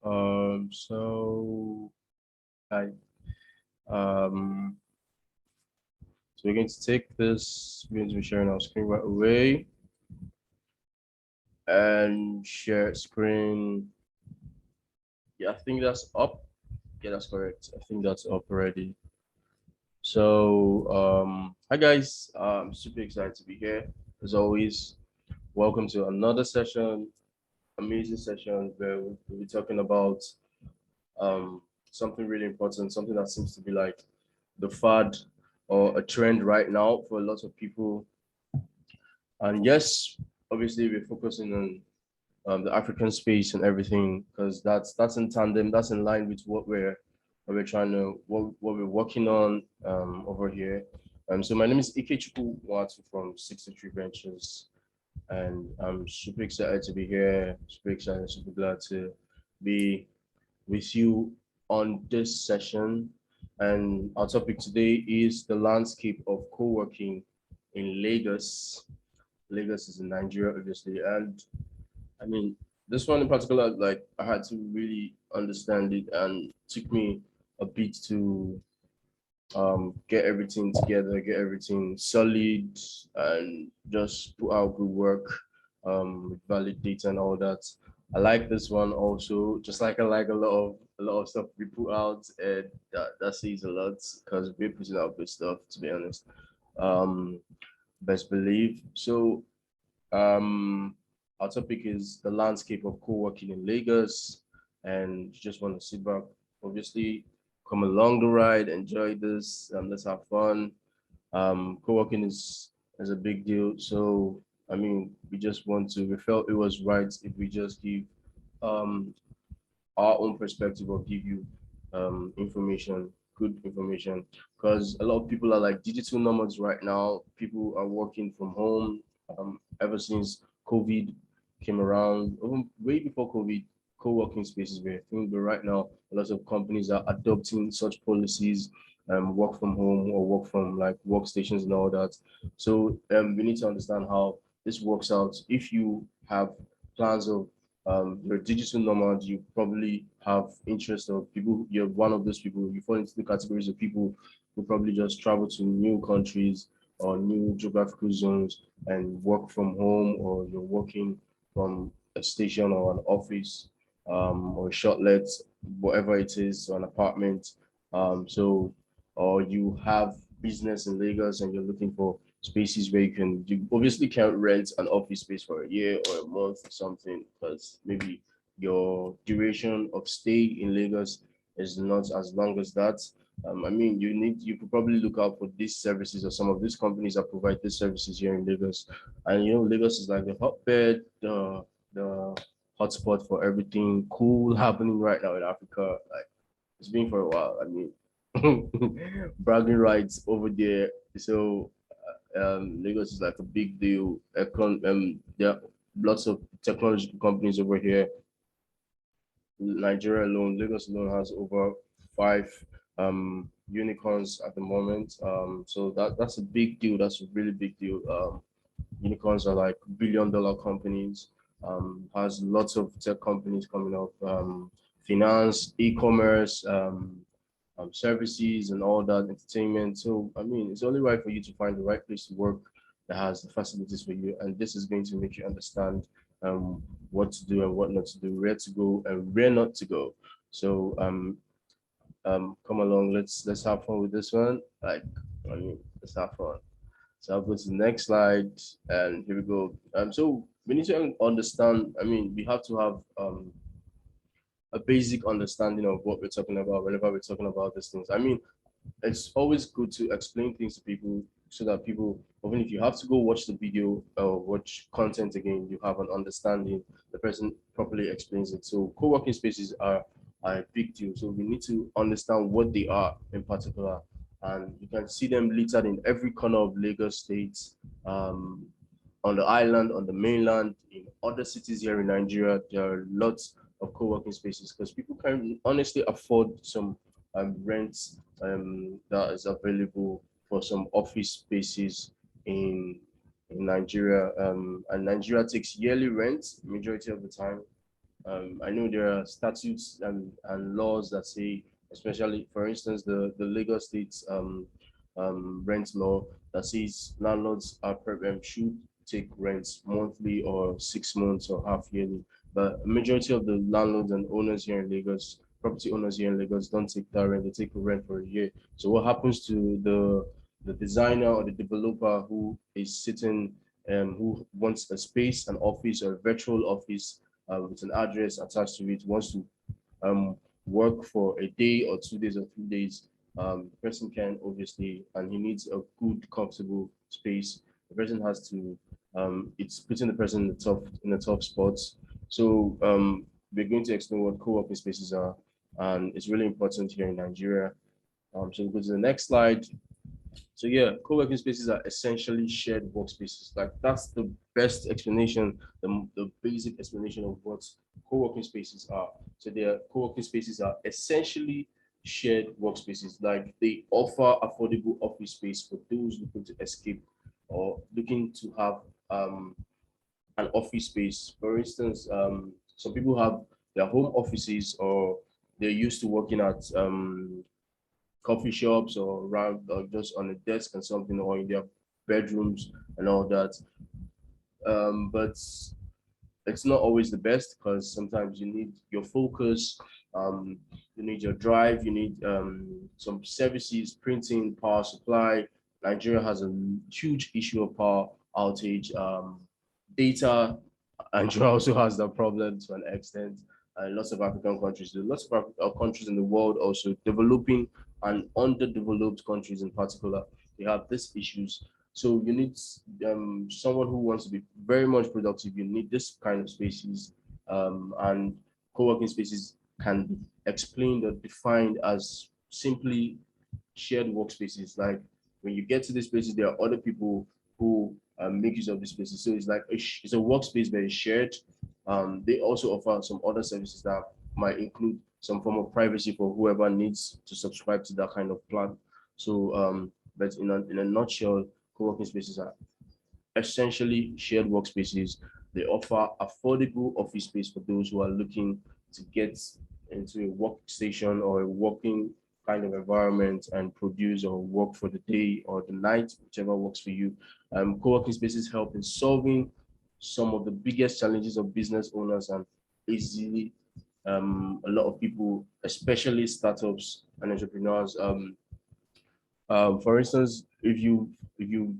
So I um so we're going to take this, we're going to be sharing our screen right away and share screen. Yeah, I think that's up. Yeah, that's correct. I think that's up already. So hi guys, I'm super excited to be here. As always, welcome to another session, amazing session where we'll be talking about um something really important, something that seems to be like the fad or a trend right now for a lot of people. And yes, obviously we're focusing on the African space and everything because that's in tandem, that's in line with what we're trying to what we're working on over here. So my name is Ikechukwu Watu from 63 Ventures, and I'm super excited to be here, super excited, super glad to be with you on this session. And our topic today is the landscape of co-working in Lagos. Lagos is in Nigeria, obviously. And I mean, this one in particular, like I had to really understand it and took me a bit to get everything together, get everything solid, and just put out good work with valid data and all that. I like this one also, just like I like a lot of stuff we put out, and that says a lot because we're putting out good stuff, to be honest. Um, best believe. So um, our topic is the landscape of co-working in Lagos, and you just want to sit back, obviously, come along the ride, enjoy this, let's have fun. Co-working is a big deal, so I mean, we felt it was right if we just give um our own perspective or give you information, good information, because a lot of people are like digital nomads right now. People are working from home ever since COVID came around, even way before COVID. Co-working spaces were a thing, but right now a lot of companies are adopting such policies, work from home or work from like workstations and all that. So we need to understand how this works out. If you have plans of you're a digital nomad, you probably have interest of people, you're one of those people, you fall into the categories of people who probably just travel to new countries or new geographical zones and work from home, or you're working from a station or an office or a shortlet, whatever it is, or an apartment. So, or you have business in Lagos and you're looking for spaces where you obviously can't rent an office space for a year or a month or something because maybe your duration of stay in Lagos is not as long as that. I mean, you could probably look out for these services or some of these companies that provide these services here in Lagos. And Lagos is like the hotbed, the hotspot for everything cool happening right now in Africa. Like it's been for a while. I mean, bragging rights over there. So Lagos is like a big deal. There are lots of technology companies over here. Nigeria alone, Lagos alone has over five unicorns at the moment. So that's a big deal. That's a really big deal. Unicorns are like billion-dollar companies. Has lots of tech companies coming up. Finance, e-commerce, services and all that, entertainment. So, I mean, it's only right for you to find the right place to work that has the facilities for you. And this is going to make you understand what to do and what not to do, where to go and where not to go. So, come along, let's have fun with this one. Like, I mean, let's have fun. So I'll go to the next slide, and here we go. So we need to understand. I mean, we have to have a basic understanding of what we're talking about whenever we're talking about these things. I mean, it's always good to explain things to people so that people, even if you have to go watch the video or watch content again, you have an understanding. The person properly explains it. So co-working spaces are a big deal. So we need to understand what they are in particular. And you can see them littered in every corner of Lagos State, on the island, on the mainland, in other cities here in Nigeria. There are lots of co-working spaces because people can honestly afford some rent that is available for some office spaces in in Nigeria. And Nigeria takes yearly rent majority of the time. I know there are statutes and laws that say, especially for instance, the Lagos State rent law that says landlords should take rents monthly or 6 months or half yearly. But a majority of the landlords and owners here in Lagos, property owners here in Lagos, don't take that rent. They take a rent for a year. So what happens to the designer or the developer who is sitting who wants a space, an office, or a virtual office with an address attached to it, wants to um, work for a day or 2 days or 3 days, the person can obviously, and he needs a good, comfortable space. The person has to, it's putting the person in the tough spots. So we're going to explain what co-working spaces are, and it's really important here in Nigeria. So we'll go to the next slide. So yeah, co-working spaces are essentially shared workspaces. Like that's the best explanation, the basic explanation of what co-working spaces are. So their co-working spaces are essentially shared workspaces. Like they offer affordable office space for those looking to escape or looking to have an office space. For instance, some people have their home offices or they're used to working at coffee shops or around or just on a desk and something or in their bedrooms and all that. But it's not always the best because sometimes you need your focus, you need your drive, you need some services, printing, power supply. Nigeria has a huge issue of power outage, data. Nigeria also has that problem to an extent. Lots of African countries, lots of countries in the world also developing and underdeveloped countries in particular, they have these issues. So you need someone who wants to be very much productive. You need this kind of spaces, and co-working spaces can be explained or defined as simply shared workspaces. Like when you get to these spaces, there are other people who make use of these spaces. So it's like it's a workspace that is shared. They also offer some other services that might include some form of privacy for whoever needs to subscribe to that kind of plan. So, but in a nutshell, co-working spaces are essentially shared workspaces. They offer affordable office space for those who are looking to get into a workstation or a working kind of environment and produce or work for the day or the night, whichever works for you. Co-working spaces help in solving some of the biggest challenges of business owners and easily a lot of people, especially startups and entrepreneurs. For instance, if you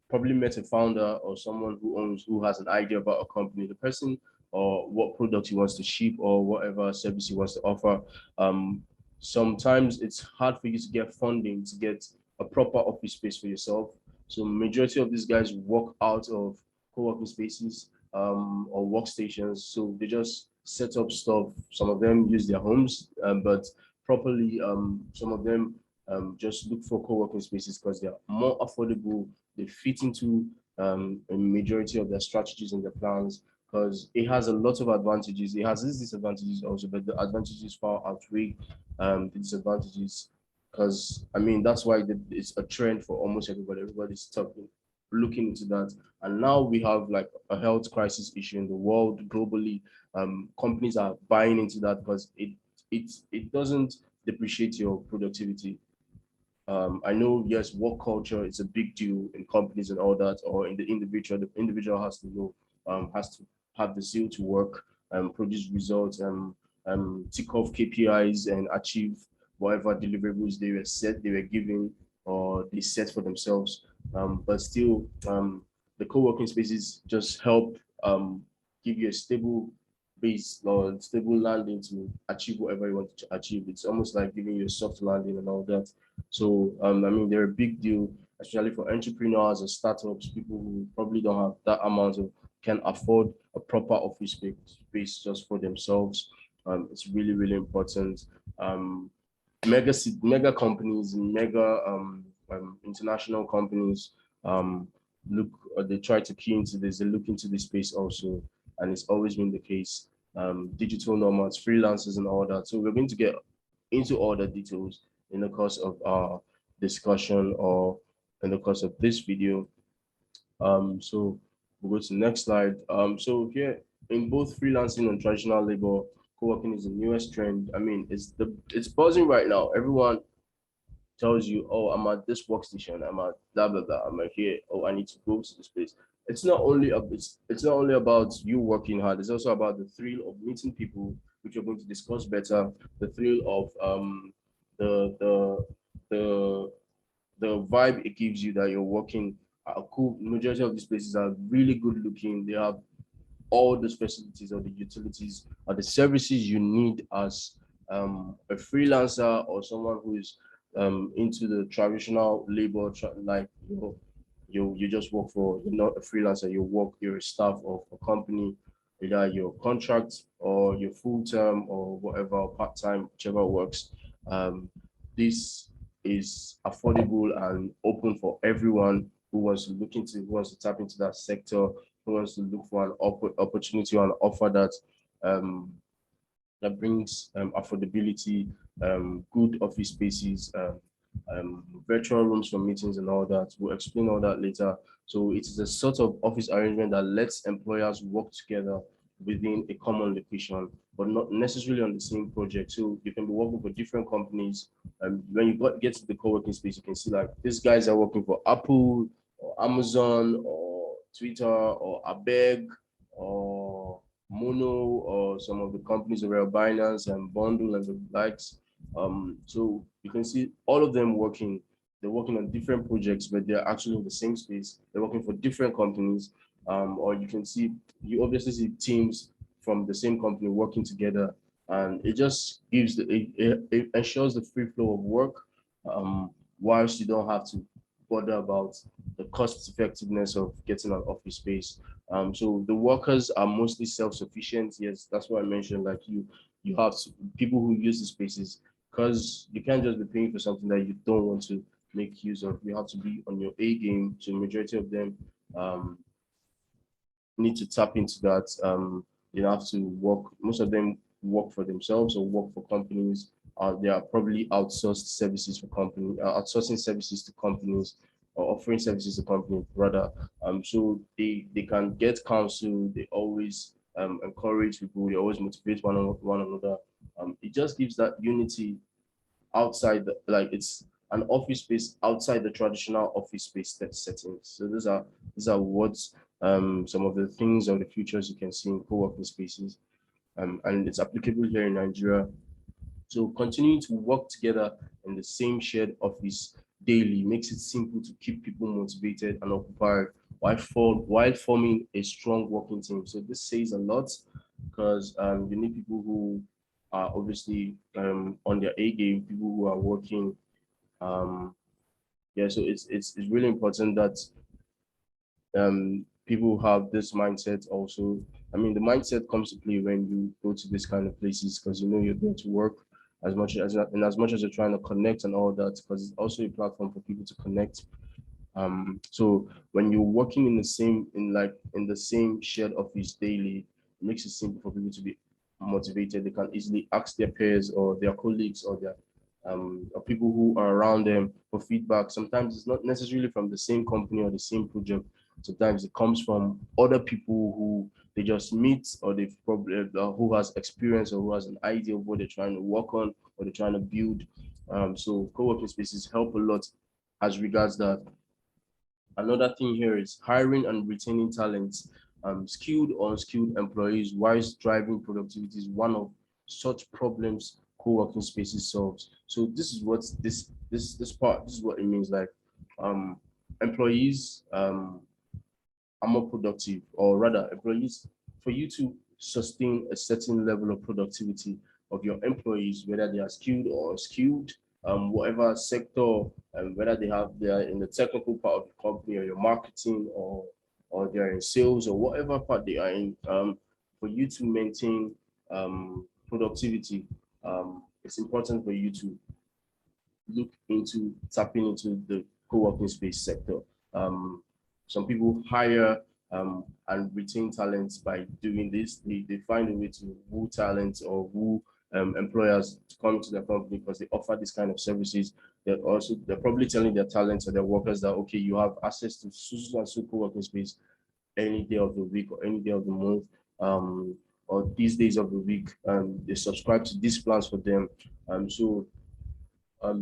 probably met a founder or someone who has an idea about a company, the person or what product he wants to ship or whatever service he wants to offer. Um, Sometimes it's hard for you to get funding to get a proper office space for yourself. So majority of these guys work out of co-working spaces or workstations. So they just set up stuff. Some of them use their homes, but properly, some of them just look for co-working spaces because they're more affordable. They fit into a majority of their strategies and their plans because it has a lot of advantages. It has these disadvantages also, but the advantages far outweigh the disadvantages. Because I mean, that's why it's a trend for almost everybody. Everybody's talking, looking into that. And now we have like a health crisis issue in the world globally. Companies are buying into that because it doesn't depreciate your productivity. I know, yes, work culture is a big deal in companies and all that, or in the individual. The individual has to know, has to have the zeal to work and produce results and tick off KPIs and achieve whatever deliverables they were given, or they set for themselves. But still, the co-working spaces just help give you a stable base or stable landing to achieve whatever you want to achieve. It's almost like giving you a soft landing and all that. So I mean, they're a big deal, especially for entrepreneurs or startups, people who probably don't have that amount of can afford a proper office space just for themselves. It's really, really important. Um, mega companies, mega international companies look they try to key into this, they look into this space also, and it's always been the case. Digital nomads, freelancers, and all that. So we're going to get into all the details in the course of our discussion or in the course of this video. So we'll go to the next slide. So here in both freelancing and traditional labor, co-working is the newest trend. I mean, it's buzzing right now. Everyone tells you, oh, I'm at this workstation, I'm at blah blah blah, I'm at here, oh, I need to go to this place. It's not only about you working hard, it's also about the thrill of meeting people, which we're going to discuss better, the thrill of the the the the vibe it gives you that you're working at a cool. Majority of these places are really good looking. They have all the facilities or the utilities or the services you need as a freelancer or someone who is into the traditional labor, like you just work for, you're not a freelancer, you're a staff of a company, either your contract or your full term or whatever, part time, whichever works. Um, this is affordable and open for everyone who wants to tap into that sector, who wants to look for an opportunity or an offer um, that brings affordability, good office spaces, virtual rooms for meetings and all that. We'll explain all that later. So it is a sort of office arrangement that lets employers work together within a common location, but not necessarily on the same project. So you can be working for different companies. When you get to the co-working space, you can see like these guys are working for Apple or Amazon or Twitter or Abeg or Mono or some of the companies around Binance and Bundle and the likes. So you can see all of them working. They're working on different projects, but they're actually in the same space. They're working for different companies. Or you obviously see teams from the same company working together, and it just it ensures the free flow of work, whilst you don't have to bother about the cost effectiveness of getting an office space. So the workers are mostly self-sufficient. Yes, that's what I mentioned. Like you have people who use the spaces, because you can't just be paying for something that you don't want to make use of. You have to be on your A game. So the majority of them um, need to tap into that. You have to work. Most of them work for themselves or work for companies. They are probably outsourcing services to companies or offering services to companies rather. So they can get counsel. They always encourage people. They always motivate one another. It just gives that unity outside like it's an office space outside the traditional office space settings. So these are what some of the things or the futures you can see in co-working spaces, and it's applicable here in Nigeria. So continuing to work together in the same shared office daily makes it simple to keep people motivated and occupied while forming a strong working team. So this says a lot because you need people who are obviously on their A game, people who are working. Um, yeah, so it's really important that people have this mindset also. I mean, the mindset comes to play when you go to this kind of places because you know you're there to work as much as you're trying to connect and all that, because it's also a platform for people to connect. So when you're working in the same shared office daily, it makes it simple for people to be motivated. They can easily ask their peers or their colleagues or their or people who are around them for feedback. Sometimes it's not necessarily from the same company or the same project. Sometimes it comes from other people who they just meet or they've probably who has experience or who has an idea of what they're trying to work on or they're trying to build. So co-working spaces help a lot as regards that. Another thing here is hiring and retaining talents. Skilled or unskilled employees whilst driving productivity is one of such problems co-working spaces solves. So this is what this is what it means like um, employees are more productive, or rather employees, for you to sustain a certain level of productivity of your employees, whether they are skilled or unskilled, whatever sector, whether they are in the technical part of the company or your marketing or they're in sales or whatever part they are in, for you to maintain productivity, it's important for you to look into tapping into the co-working space sector. Um, some people hire and retain talents by doing this. They find a way to woo talent or woo employers to come to their company because they offer this kind of services. They're probably telling their talents or their workers that you have access to so and so co-working space any day of the week or any day of the month. or these days of the week. They subscribe to these plans for them. So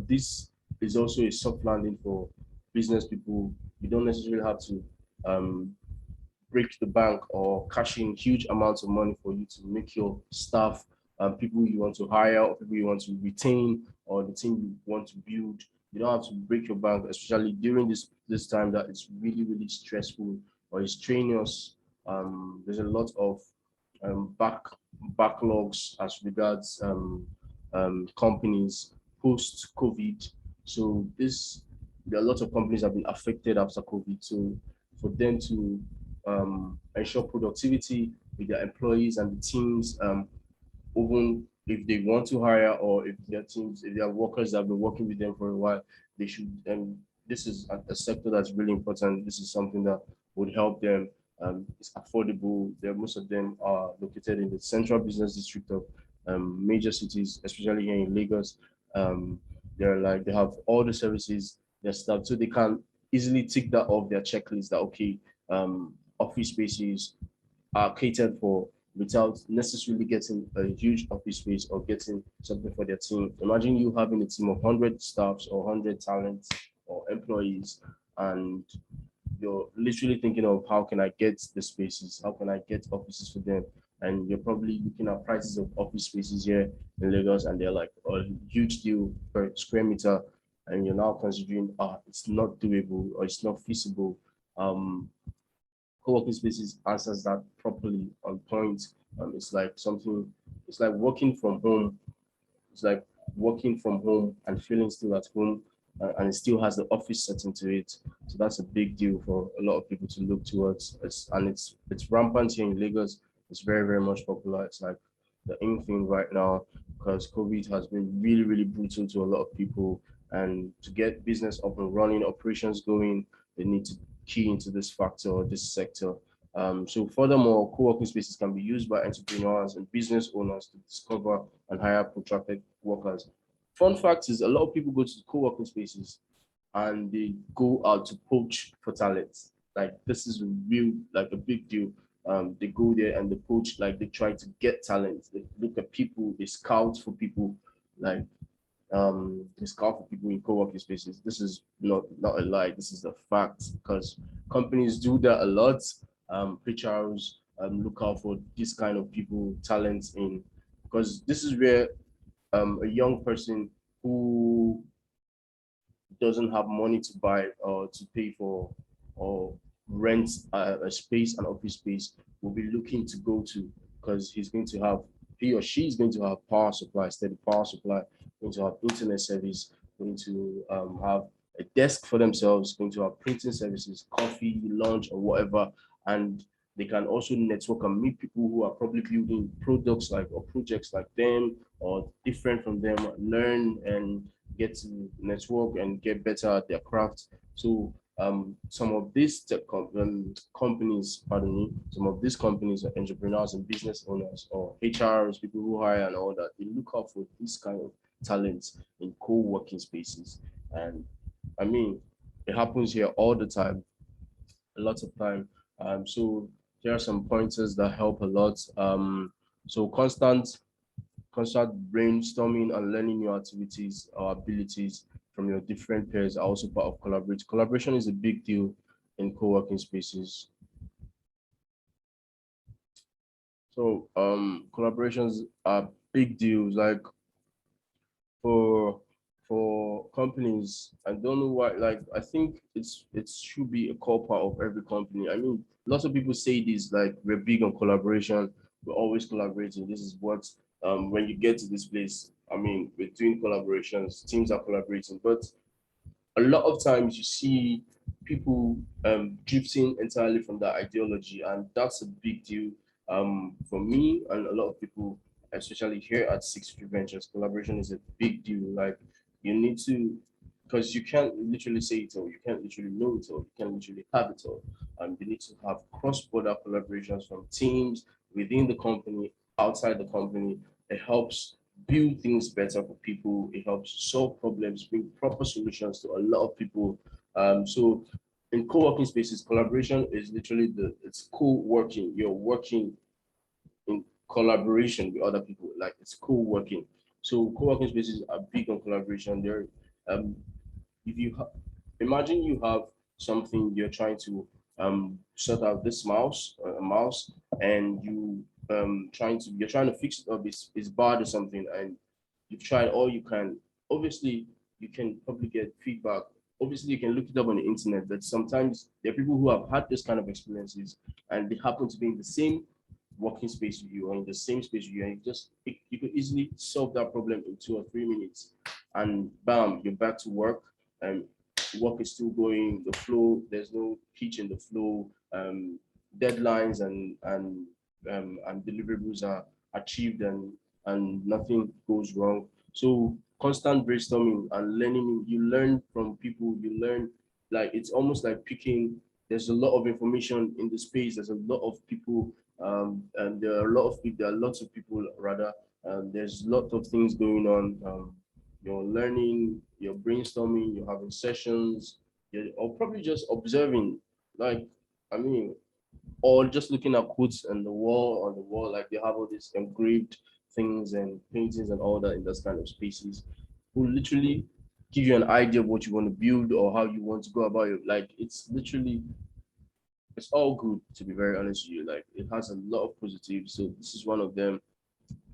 this is also a soft landing for business people. You don't necessarily have to um, break the bank or cash in huge amounts of money for you to make your staff, people you want to hire or people you want to retain or the team you want to build. You don't have to break your bank, especially during this time that it's really stressful or it's strenuous. There's a lot of backlogs as regards companies post COVID. So there are a lot of companies that have been affected after COVID. So for them to ensure productivity with their employees and the teams, even if they want to hire or if their teams, if their workers that have been working with them for a while, they should. And this is a sector that's really important. This is something that would help them. It's affordable. Most of them are located in the central business district of major cities, especially here in Lagos. Um, they have all the services, their stuff, so they can easily tick that off their checklist. That okay, office spaces are catered for without necessarily getting a huge office space or getting something for their team. Imagine you having a team of 100 staffs or 100 talents or employees, and you're literally thinking of how can I get the spaces, how can I get offices for them, and you're probably looking at prices of office spaces here in Lagos, and they're like a huge deal per square meter, and you're now considering, it's not doable or it's not feasible. Um, Co-working spaces answers that properly on point. It's like something, it's like working from home. It's like working from home and feeling still at home, and it still has the office setting to it. So that's a big deal for a lot of people to look towards. It's rampant here in Lagos. It's very much popular. It's like the in thing right now because COVID has been really brutal to a lot of people. And to get business up and running, operations going, they need to key into this factor or this sector. So furthermore, co-working spaces can be used by entrepreneurs and business owners to discover and hire protracted workers. Fun fact is a lot of people go to co-working spaces and they go out to poach for talent. Like this is a real, like a big deal. They go there and they poach, like they try to get talent. They look at people, they scout for people, like they scout for people in co-working spaces. This is not a lie. This is the fact because companies do that a lot. HRs look out for this kind of people, talents in because this is where a young person who doesn't have money to buy or to pay for or rent a space, an office space, will be looking to go to because he or she is going to have power supply, steady power supply, going to have internet service, going to have a desk for themselves, going to have printing services, coffee, lunch, or whatever. And they can also network and meet people who are probably building products like or projects like them or different from them, learn and get to network and get better at their craft. So some of these companies, pardon me, some of these companies are entrepreneurs and business owners or HRs, people who hire and all that. They look out for this kind of talents in co-working spaces. And I mean, it happens here all the time, a lot of time. So there are some pointers that help a lot. So constant brainstorming and learning new activities or abilities from your different peers are also part of collaborate. Collaboration is a big deal in co-working spaces. So collaborations are big deals. Like for companies, I don't know why. Like I think it should be a core part of every company. I mean, lots of people say this like we're big on collaboration. We're always collaborating. This is what when you get to this place. I mean, we're doing collaborations. Teams are collaborating, but a lot of times you see people drifting entirely from that ideology, and that's a big deal for me and a lot of people, especially here at Six Street Ventures. Collaboration is a big deal. Like you need to, because you can't literally say it all, you can't literally know it all, you can't literally have it all. You need to have cross-border collaborations from teams within the company, outside the company. It helps build things better for people. It helps solve problems, bring proper solutions to a lot of people. So in co-working spaces, collaboration is literally it's co-working. You're working collaboration with other people, like it's co-working. So co-working spaces are big on collaboration. There, um, if you imagine you have something you're trying to sort out this mouse, and you're trying to fix it up, it's bad or something, and you've tried all you can. Obviously, you can probably get feedback. Obviously, you can look it up on the internet, but sometimes there are people who have had this kind of experiences and they happen to be in the same working space with you or in the same space with you, and you could easily solve that problem in 2 or 3 minutes, and bam, you're back to work, and work is still going, the flow, there's no hitch in the flow, deadlines and deliverables are achieved, and nothing goes wrong. So constant brainstorming and learning, you learn from people, you learn, like it's almost like picking, there's a lot of information in the space, there's a lot of people, and there are lots of people rather, there's a lot of things going on. You're learning, you're brainstorming, you're having sessions, or probably just observing, like, I mean, or just looking at quotes on the wall, like they have all these engraved things and paintings and all that in those kind of spaces, who literally give you an idea of what you want to build or how you want to go about it. Like it's literally, it's all good, to be very honest with you. Like it has a lot of positives. So this is one of them.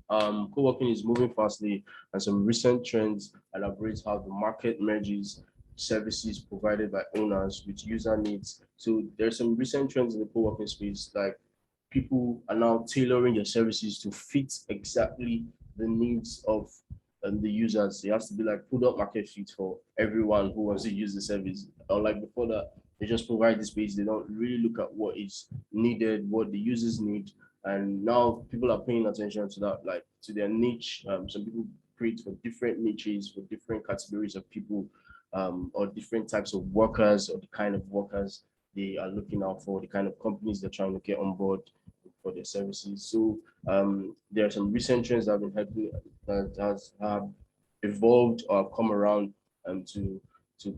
Co-working is moving fastly, and some recent trends elaborate how the market merges services provided by owners with user needs. So there's some recent trends in the co-working space, like people are now tailoring their services to fit exactly the needs of the users. It has to be like product market fit for everyone who wants to use the service. Or like before that, they just provide the space. They don't really look at what is needed, what the users need. And now people are paying attention to that, like to their niche. Some people create for different niches, for different categories of people, or different types of workers, or the kind of workers they are looking out for, the kind of companies they're trying to get on board for their services. So there are some recent trends that have been happening that has have evolved or have come around, to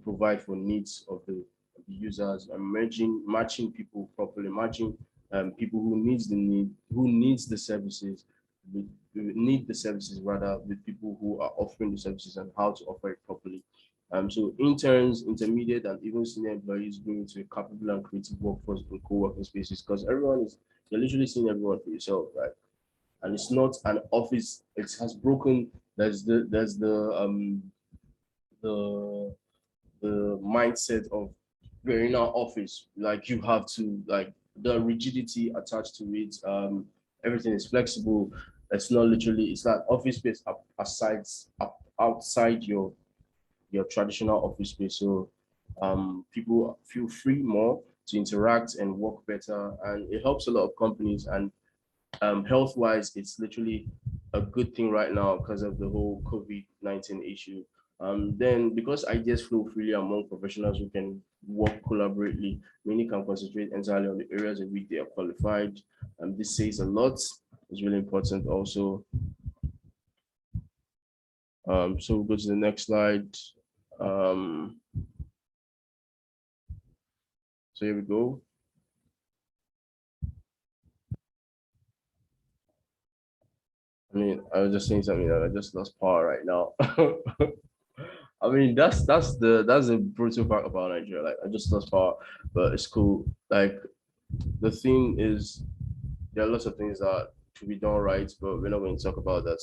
provide for needs of the users, and matching people properly, matching people who needs the services, with, who need the services rather, with people who are offering the services and how to offer it properly. So interns, intermediate, and even senior employees go into a capable and creative workforce in co-working spaces, because you're literally seeing everyone for yourself, right? And it's not an office. It has broken. The the mindset of we're in our office. Like you have to, like the rigidity attached to it. Everything is flexible. It's not literally. It's like office space outside your traditional office space. So people feel free more to interact and work better, and it helps a lot of companies. And health wise, it's literally a good thing right now because of the whole COVID-19 issue. Then because ideas flow freely among professionals who can work collaboratively, many can concentrate entirely on the areas in which they are qualified. This says a lot. It's really important also. So we'll go to the next slide. So here we go. I mean, I was just saying something that I just lost power right now. I mean, that's the brutal part about Nigeria. Like, I just lost power, but it's cool. Like, the thing is, there are lots of things that should be done right, but we're not going to talk about that.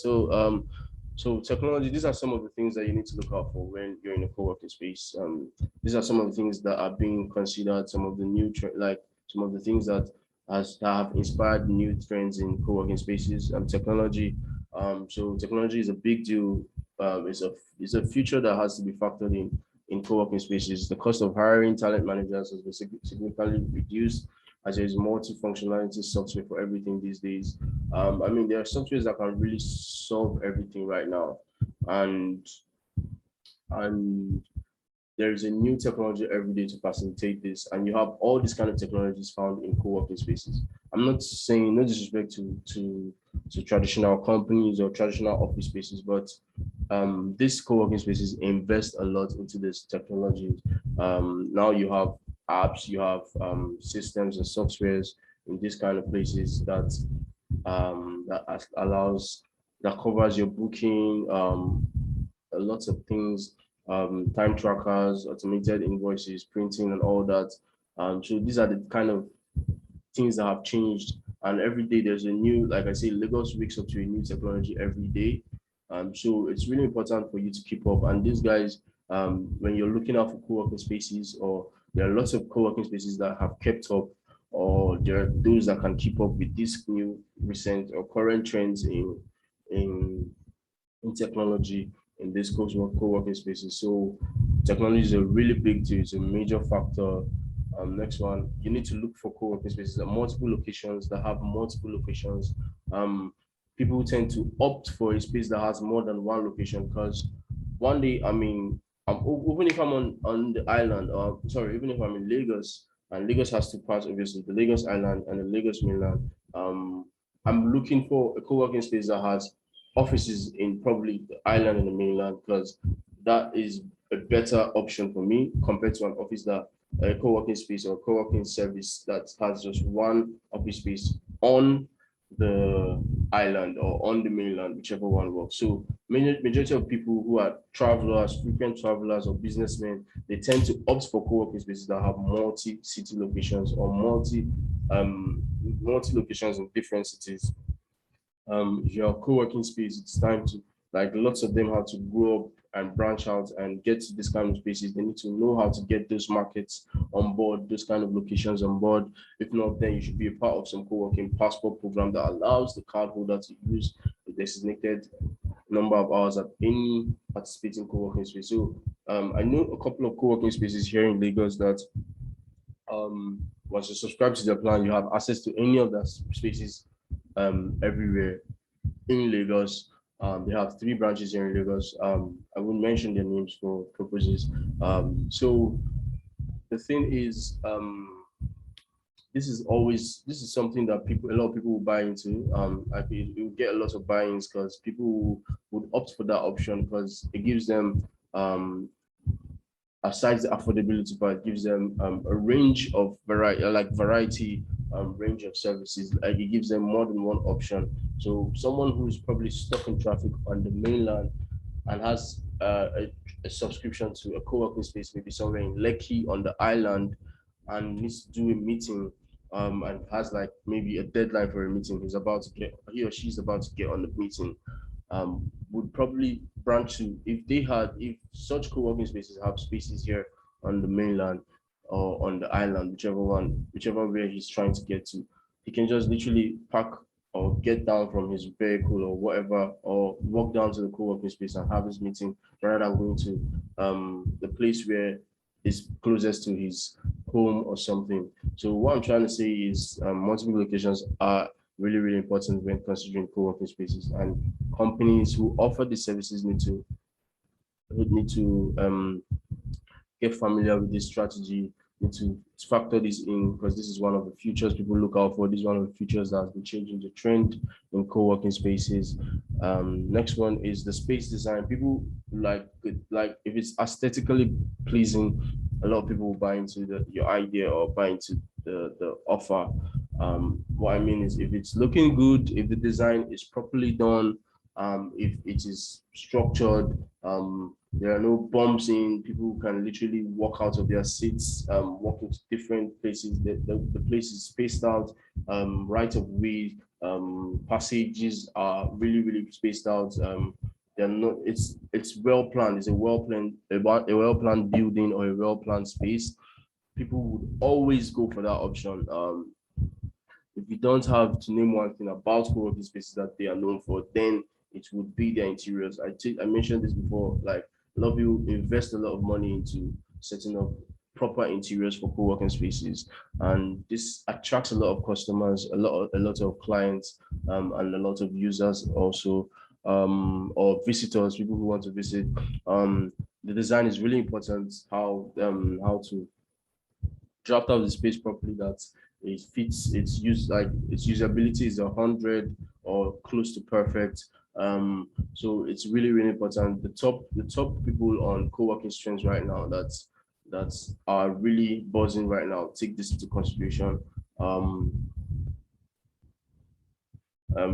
So technology. These are some of the things that you need to look out for when you're in a co-working space. These are some of the things that are being considered. Some of the like some of the things that have inspired new trends in co-working spaces. Technology. So technology is a big deal. It's a future that has to be factored in co-working spaces. The cost of hiring talent managers has been significantly reduced, as there is multi-functionality software for everything these days. I mean, there are softwares that can really solve everything right now, and and there is a new technology every day to facilitate this, and you have all these kind of technologies found in co-working spaces. I'm not saying, no disrespect to traditional companies or traditional office spaces, but these co-working spaces invest a lot into this technology. Now you have apps, you have systems and softwares in these kind of places that allows, that covers your booking, lots of things, time trackers, automated invoices, printing, and all that. So these are the kind of things that have changed. And every day there's a new, like I say, Lagos wakes up to a new technology every day. So it's really important for you to keep up. And these guys, when you're looking out for co-working spaces, or there are lots of co-working spaces that have kept up, or there are those that can keep up with these new recent or current trends in in technology in this co-working spaces. So technology is a really big deal. It's a major factor. Next one, you need to look for co-working spaces at multiple locations that have multiple locations. Um, People tend to opt for a space that has more than one location because one day, I mean, even if I'm on the island, or sorry, even if I'm in Lagos, and Lagos has two parts, obviously, the Lagos Island and the Lagos mainland. I'm looking for a co-working space that has offices in probably the island and the mainland, because that is a better option for me compared to an office that a co-working space or co-working service that has just one office space on the island or on the mainland, whichever one works. So majority of people who are travelers, frequent travelers or businessmen, they tend to opt for co-working spaces that have multi-city locations or multi locations in different cities. If you're a co-working space, it's time to, like, lots of them have to grow up and branch out and get to this kind of spaces. They need to know how to get those markets on board, those kind of locations on board. If not, then you should be a part of some co-working passport program that allows the card holder to use a designated number of hours at any participating co-working space. So I know a couple of co-working spaces here in Lagos that once you subscribe to their plan, you have access to any of the spaces everywhere in Lagos. They have three branches here in Lagos. I won't mention their names for purposes. So the thing is, this is something that a lot of people will buy into. I feel you get a lot of buy-ins because people would opt for that option because it gives them, aside the affordability part, it gives them a range of variety, range of services. Like, it gives them more than one option. So someone who's probably stuck in traffic on the mainland and has a subscription to a co-working space, maybe somewhere in Lekki on the island, and needs to do a meeting, and has like maybe a deadline for a meeting, he or she's about to get on the meeting, would probably branch to, if such co-working spaces have spaces here on the mainland or on the island, whichever way he's trying to get to, he can just literally park or get down from his vehicle or whatever, or walk down to the co-working space and have his meeting rather than going to the place where is closest to his home or something. So what I'm trying to say is, multiple locations are really, really important when considering co-working spaces, and companies who offer these services need to get familiar with this strategy, need to factor this in, because this is one of the futures people look out for. This is one of the futures that has been changing the trend in co-working spaces. Next one is the space design. People like if it's aesthetically pleasing, a lot of people will buy into your idea or buy into the offer. What I mean is, if it's looking good, if the design is properly done, if it is structured, there are no bumps in, people can literally walk out of their seats, walk into different places. The place is spaced out, right of way, passages are really, really spaced out. They're not, it's well planned, it's a well planned building or a well-planned space. People would always go for that option. If you don't have to name one thing about co-working spaces that they are known for, then it would be their interiors. I mentioned this before, like, a lot of people invest a lot of money into setting up proper interiors for co-working spaces, and this attracts a lot of customers, a lot of clients, and a lot of users also, or visitors, people who want to visit. The design is really important. How to draft out the space properly, that it fits its usability is 100 or close to perfect. So it's really, really important. The top people on co-working trends right now that are really buzzing right now, take this into consideration.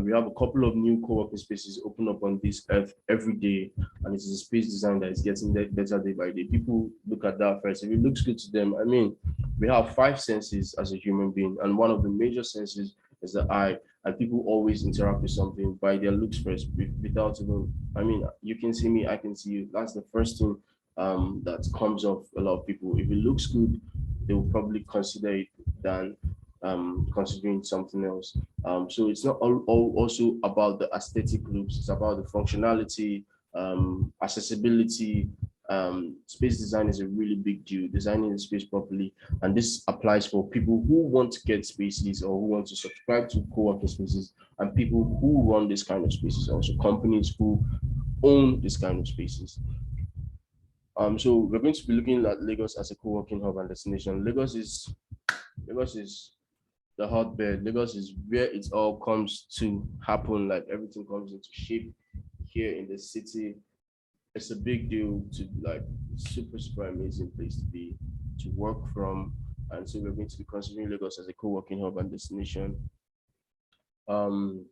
We have a couple of new co-working spaces open up on this earth every day, and it is a space design that is getting better day by day. People look at that first. If it looks good to them, I mean, we have five senses as a human being, and one of the major senses is the eye. And people always interact with something by their looks first, without even. I mean, you can see me, I can see you. That's the first thing that comes off a lot of people. If it looks good, they will probably consider it than considering something else. So it's not also about the aesthetic looks, it's about the functionality, accessibility. Space design is a really big deal, designing the space properly. And this applies for people who want to get spaces or who want to subscribe to co-working spaces, and people who run this kind of spaces, also companies who own this kind of spaces. So we're going to be looking at Lagos as a co-working hub and destination. Lagos is the hotbed. Lagos is where it all comes to happen. Like everything comes into shape here in the city. It's a big deal to like super amazing place to be, to work from. And so we're going to be considering Lagos as a co-working hub and destination. So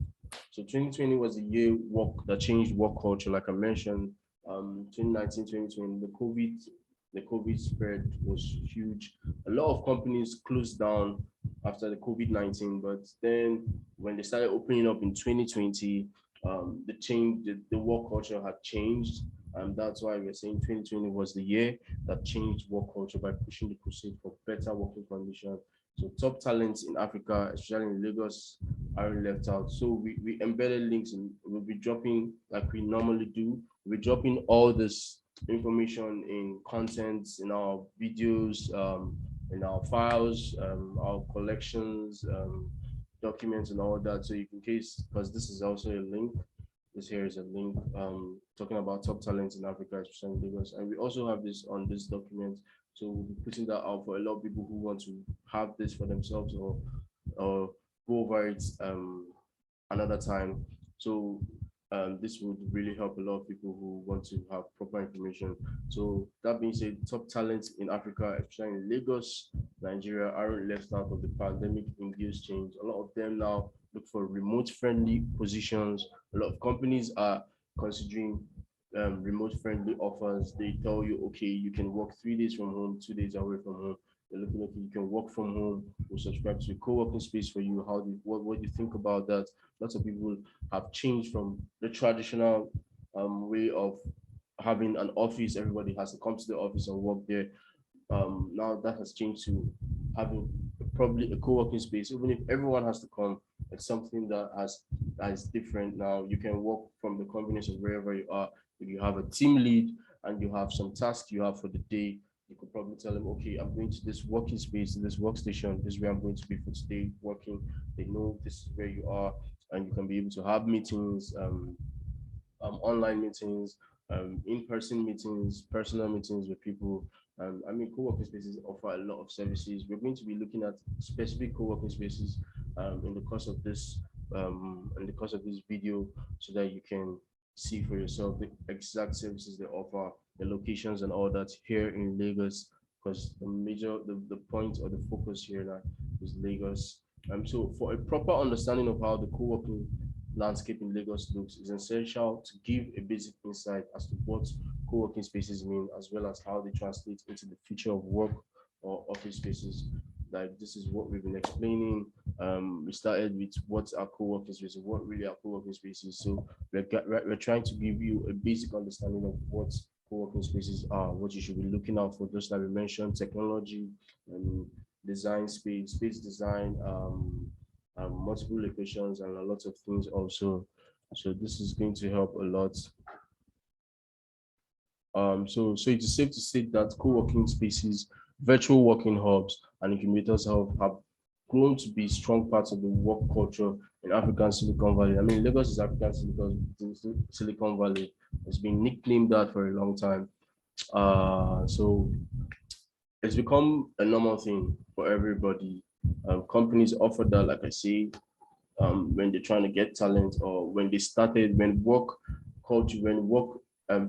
2020 was a year that changed work culture, like I mentioned. 2019, 2020, the COVID spread was huge. A lot of companies closed down after the COVID-19, but then when they started opening up in 2020, the work culture had changed. And that's why we're saying 2020 was the year that changed work culture by pushing the crusade for better working conditions. So top talents in Africa, especially in Lagos, aren't left out. So we embedded links and we'll be dropping like we normally do. We're dropping all this information in contents, in our videos, in our files, our collections, documents and all that. So you can case, because this is also a link. This here is a link talking about top talents in Africa, especially in Lagos. And we also have this on this document. So we'll be putting that out for a lot of people who want to have this for themselves or go over it another time. So this would really help a lot of people who want to have proper information. So that being said, top talents in Africa, especially in Lagos, Nigeria, aren't left out of the pandemic-induced change. A lot of them now look for remote-friendly positions. A lot of companies are considering remote-friendly offers. They tell you, okay, you can work 3 days from home, 2 days away from home. They're looking at you can work from home. We'll subscribe to a co-working space for you. What do you think about that? Lots of people have changed from the traditional way of having an office. Everybody has to come to the office and work there. Now that has changed to having probably a co-working space. Even if everyone has to come, it's something that is different now. You can work from the convenience of wherever you are. If you have a team lead and you have some tasks you have for the day, you could probably tell them, okay, I'm going to this working space, this workstation, this is where I'm going to be for today working. They know this is where you are, and you can be able to have meetings, online meetings, in-person meetings, personal meetings with people. I mean, co-working spaces offer a lot of services. We're going to be looking at specific co-working spaces in the course of this video, so that you can see for yourself the exact services they offer, the locations and all that here in Lagos, because the point or the focus here now is Lagos. So for a proper understanding of how the co-working landscape in Lagos looks, is essential to give a basic insight as to what co-working spaces mean, as well as how they translate into the future of work or office spaces. Like this is what we've been explaining. We started with what's our co-working spaces, what really are co-working spaces. So we're trying to give you a basic understanding of what co-working spaces are, what you should be looking out for, just like we mentioned, technology, design, space design, multiple locations, and a lot of things also. So this is going to help a lot. So it is safe to say that co-working spaces, virtual working hubs, and incubators have grown to be strong parts of the work culture in African Silicon Valley. I mean, Lagos is African Silicon Valley. It's been nicknamed that for a long time. So it's become a normal thing for everybody. Companies offer that, like I say, when they're trying to get talent, or when they started, when work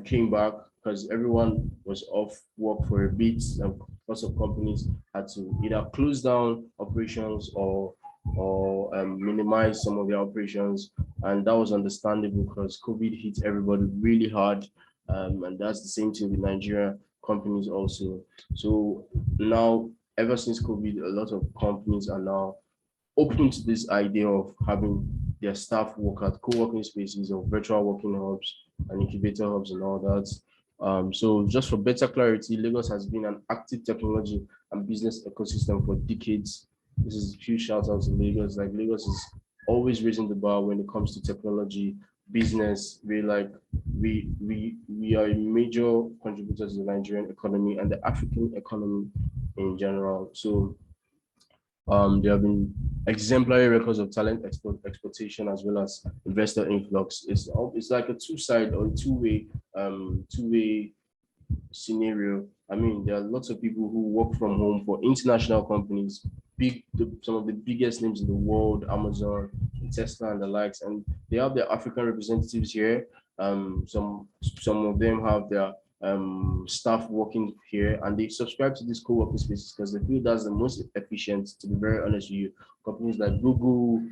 came back, because everyone was off work for a bit, and lots of companies had to either close down operations or or minimize some of their operations, and that was understandable because COVID hit everybody really hard, and that's the same thing with Nigeria companies also. So now, ever since COVID, a lot of companies are now open to this idea of having their staff work at co-working spaces or virtual working hubs and incubator hubs and all that. So just for better clarity, Lagos has been an active technology and business ecosystem for decades. This is a huge shout out to Lagos. Like Lagos is always raising the bar when it comes to technology, business. We are a major contributor to the Nigerian economy and the African economy in general. So there have been exemplary records of talent exploitation as well as investor influx. It's like a two-side or two-way scenario. I mean, there are lots of people who work from home for international companies, some of the biggest names in the world, Amazon, Tesla, and the likes, and they have their African representatives here. Some of them have their staff working here, and they subscribe to these co-working spaces because they feel that's the most efficient. To be very honest with you, companies like Google,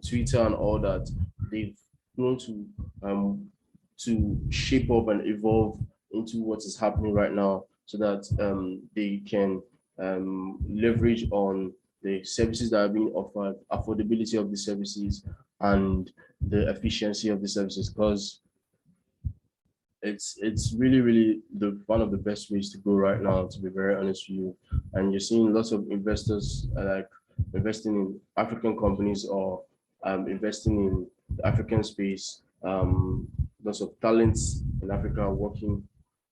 Twitter, and all that, they've grown to shape up and evolve into what is happening right now, so that they can leverage on the services that are being offered, affordability of the services, and the efficiency of the services. Because it's really the one of the best ways to go right now, to be very honest with you. And you're seeing lots of investors like investing in African companies or investing in the African space. Lots of talents in Africa working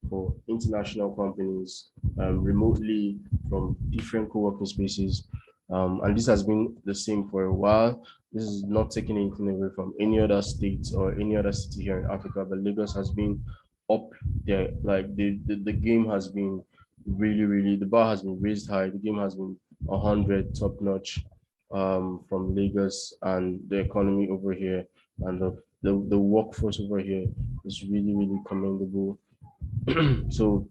for international companies remotely from different co-working spaces. And this has been the same for a while. This is not taking anything away from any other state or any other city here in Africa, but Lagos has been up there. Like the game has been really, the bar has been raised high. The game has been 100 top notch from Lagos, and the economy over here and the workforce over here is really commendable. So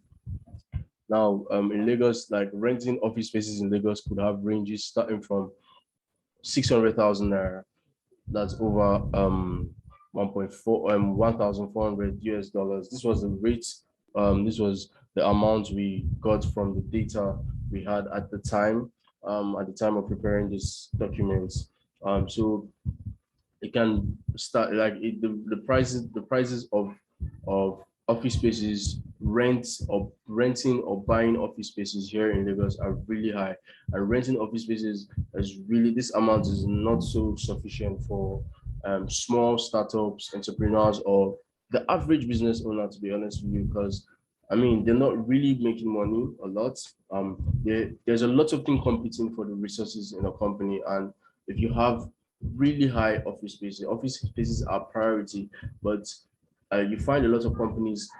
now in Lagos, like renting office spaces in Lagos could have ranges starting from 600,000 naira. That's over 1,400 US dollars. This was the rate. This was the amount we got from the data we had at the time of preparing this document. So it can start like the prices of office spaces, renting or buying office spaces here in Lagos are really high, and renting office spaces is really, this amount is not so sufficient for small startups, entrepreneurs, or the average business owner, to be honest with you, because I mean, they're not really making money a lot. There's a lot of things competing for the resources in a company, and if you have really high office spaces are priority, but you find a lot of companies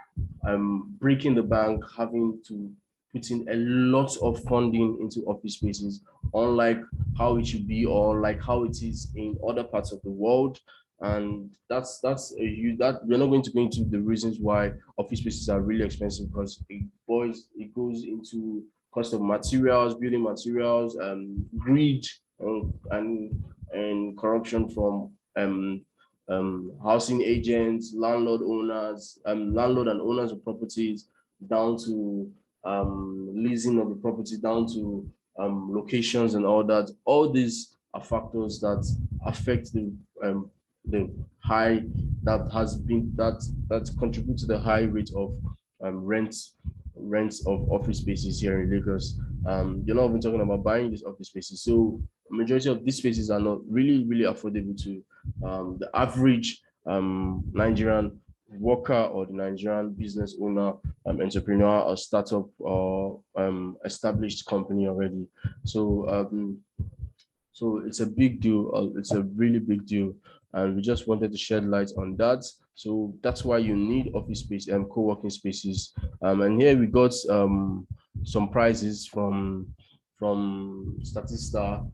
breaking the bank, having to put in a lot of funding into office spaces, unlike how it should be or like how it is in other parts of the world. And that's a huge, that we're not going to go into the reasons why office spaces are really expensive, because it goes into cost of materials, building materials, greed, and corruption from housing agents, landlord and owners of properties, down to leasing of the property, down to locations and all that. All these are factors that affect the high that contribute to the high rate of rents of office spaces here in Lagos. You're not even talking about buying these office spaces. So majority of these spaces are not really affordable to the average Nigerian worker or the Nigerian business owner, entrepreneur or startup or established company already. So it's a big deal. It's a really big deal, and we just wanted to shed light on that. So that's why you need office space and co-working spaces. And here we got some prizes from Statista.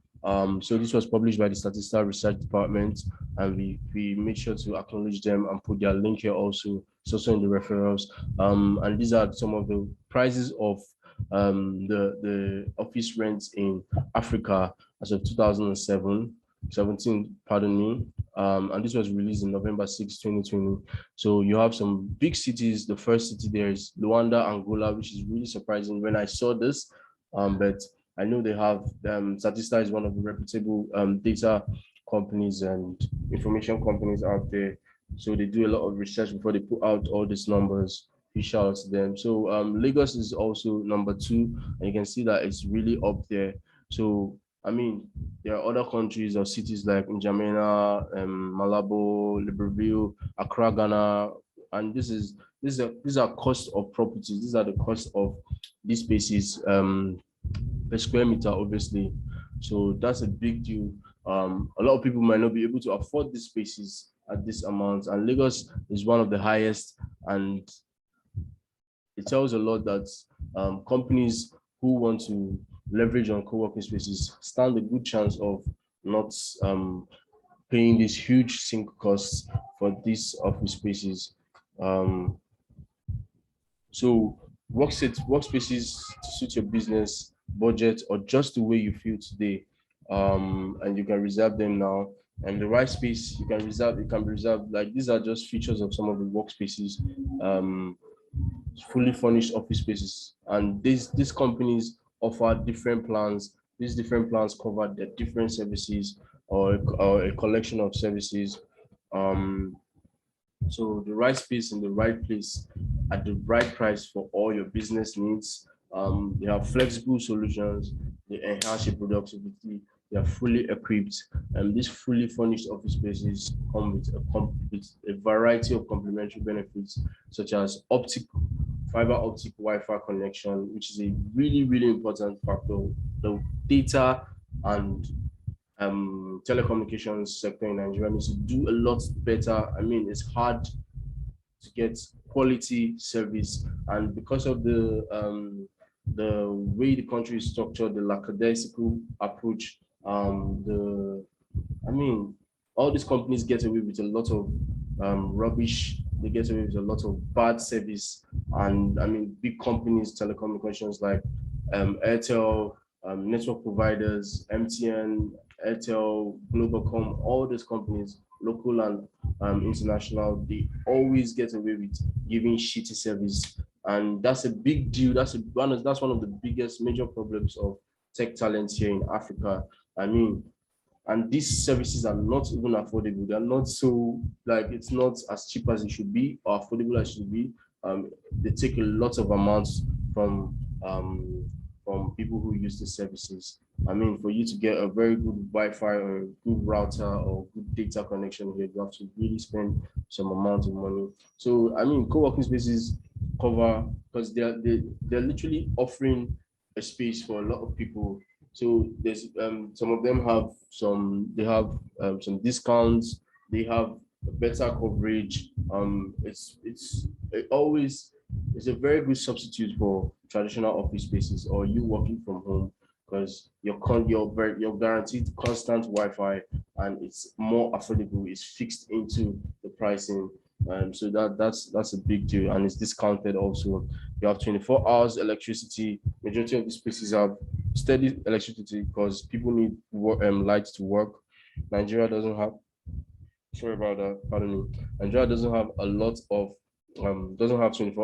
So this was published by the Statista Research Department, and we made sure to acknowledge them and put their link here also. It's also in the referrals. And these are some of the prices of the office rents in Africa as of 2007. 17, pardon me. And this was released in November 6, 2020. So you have some big cities. The first city there is Luanda, Angola, which is really surprising when I saw this. But I know they have Statista is one of the reputable data companies and information companies out there. So they do a lot of research before they put out all these numbers. Huge shout out to them. So Lagos is also number 2, and you can see that it's really up there. So I mean, there are other countries or cities like N'Djamena, Malabo, Libreville, Accra, Ghana, and these are cost of properties. These are the cost of these spaces per square meter, obviously. So that's a big deal. A lot of people might not be able to afford these spaces at this amount, and Lagos is one of the highest, and it tells a lot that companies who want to leverage on co-working spaces stand a good chance of not paying these huge sink costs for these office spaces. So workspaces to suit your business budget or just the way you feel today, and you can reserve them now. And the right space you can reserve, it can be reserved. Like these are just features of some of the workspaces. Fully furnished office spaces, and these companies offer different plans. These different plans cover the different services, or a collection of services. um so the right space in the right place at the right price for all your business needs. They have flexible solutions. They enhance your productivity. They are fully equipped, and these fully furnished office spaces come with a variety of complementary benefits, such as fiber optic Wi-Fi connection, which is a really, really important factor. The data and telecommunications sector in Nigeria needs to do a lot better. I mean, it's hard to get quality service, and because of the way the country is structured, the lackadaisical approach, the I mean, all these companies get away with a lot of rubbish. They get away with a lot of bad service, and I mean, big companies, telecommunications like Airtel, network providers, MTN, Airtel, Globalcom, all these companies, local and international, they always get away with giving shitty service, and that's a big deal. That's one of the biggest major problems of tech talent here in Africa. I mean, and these services are not even affordable. They're not so, like, it's not as cheap as it should be or affordable as it should be. They take a lot of amounts from people who use the services. I mean, for you to get a very good Wi-Fi or a good router or good data connection here, you have to really spend some amount of money. So I mean, co-working spaces cover, because they're literally offering a space for a lot of people. So there's some of them have some discounts. They have better coverage. It's a very good substitute for traditional office spaces or you working from home, because you're guaranteed constant Wi-Fi, and it's more affordable. It's fixed into the pricing. So that's a big deal, and it's discounted also. You have 24 hours electricity. Majority of these places have steady electricity because people need lights to work. Nigeria doesn't have, sorry about that, pardon me. Nigeria doesn't have 24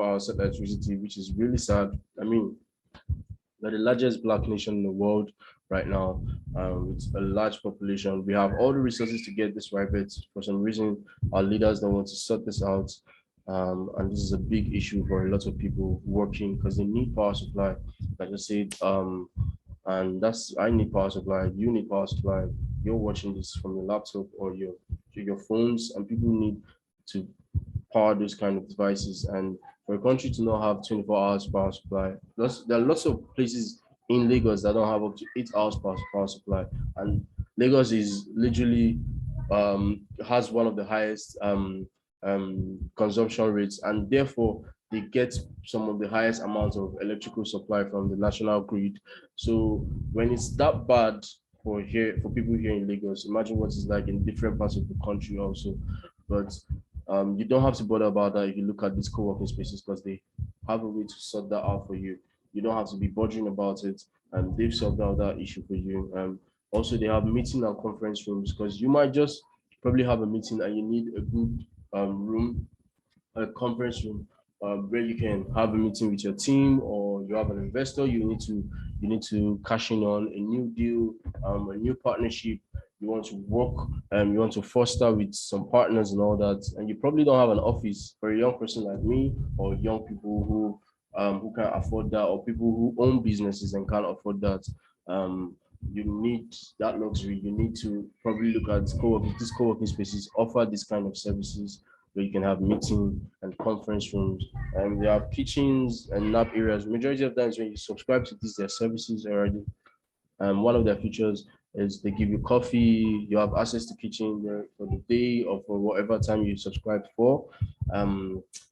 hours electricity, which is really sad. I mean, we're the largest Black nation in the world right now, with a large population. We have all the resources to get this right, but for some reason, our leaders don't want to sort this out. And this is a big issue for a lot of people working because they need power supply. Like I said, and I need power supply. You need power supply. You're watching this from your laptop or your phones, and people need to power those kind of devices. And for a country to not have 24 hours power supply, there are lots of places in Lagos that don't have up to 8 hours power supply. And Lagos is literally has one of the highest consumption rates, and therefore they get some of the highest amounts of electrical supply from the national grid. So when it's that bad for people here in Lagos, imagine what it's like in different parts of the country also. But you don't have to bother about that if you look at these co-working spaces, because they have a way to sort that out for you. You don't have to be bothering about it, and they've solved out that issue for you. Also, they have meeting and conference rooms, because you might just probably have a meeting and you need a good room, a conference room, where you can have a meeting with your team, or you have an investor you need to cash in on a new deal, a new partnership. You want to work, you want to foster with some partners and all that, and you probably don't have an office. For a young person like me, or young people who can afford that, or people who own businesses and can't afford that, you need that luxury. You need to probably look at co-working. These co-working spaces offer this kind of services, where you can have meeting and conference rooms. And they have kitchens and nap areas. Majority of times when you subscribe to these, their services already. One of their features is they give you coffee. You have access to kitchen there for the day or for whatever time you subscribe for.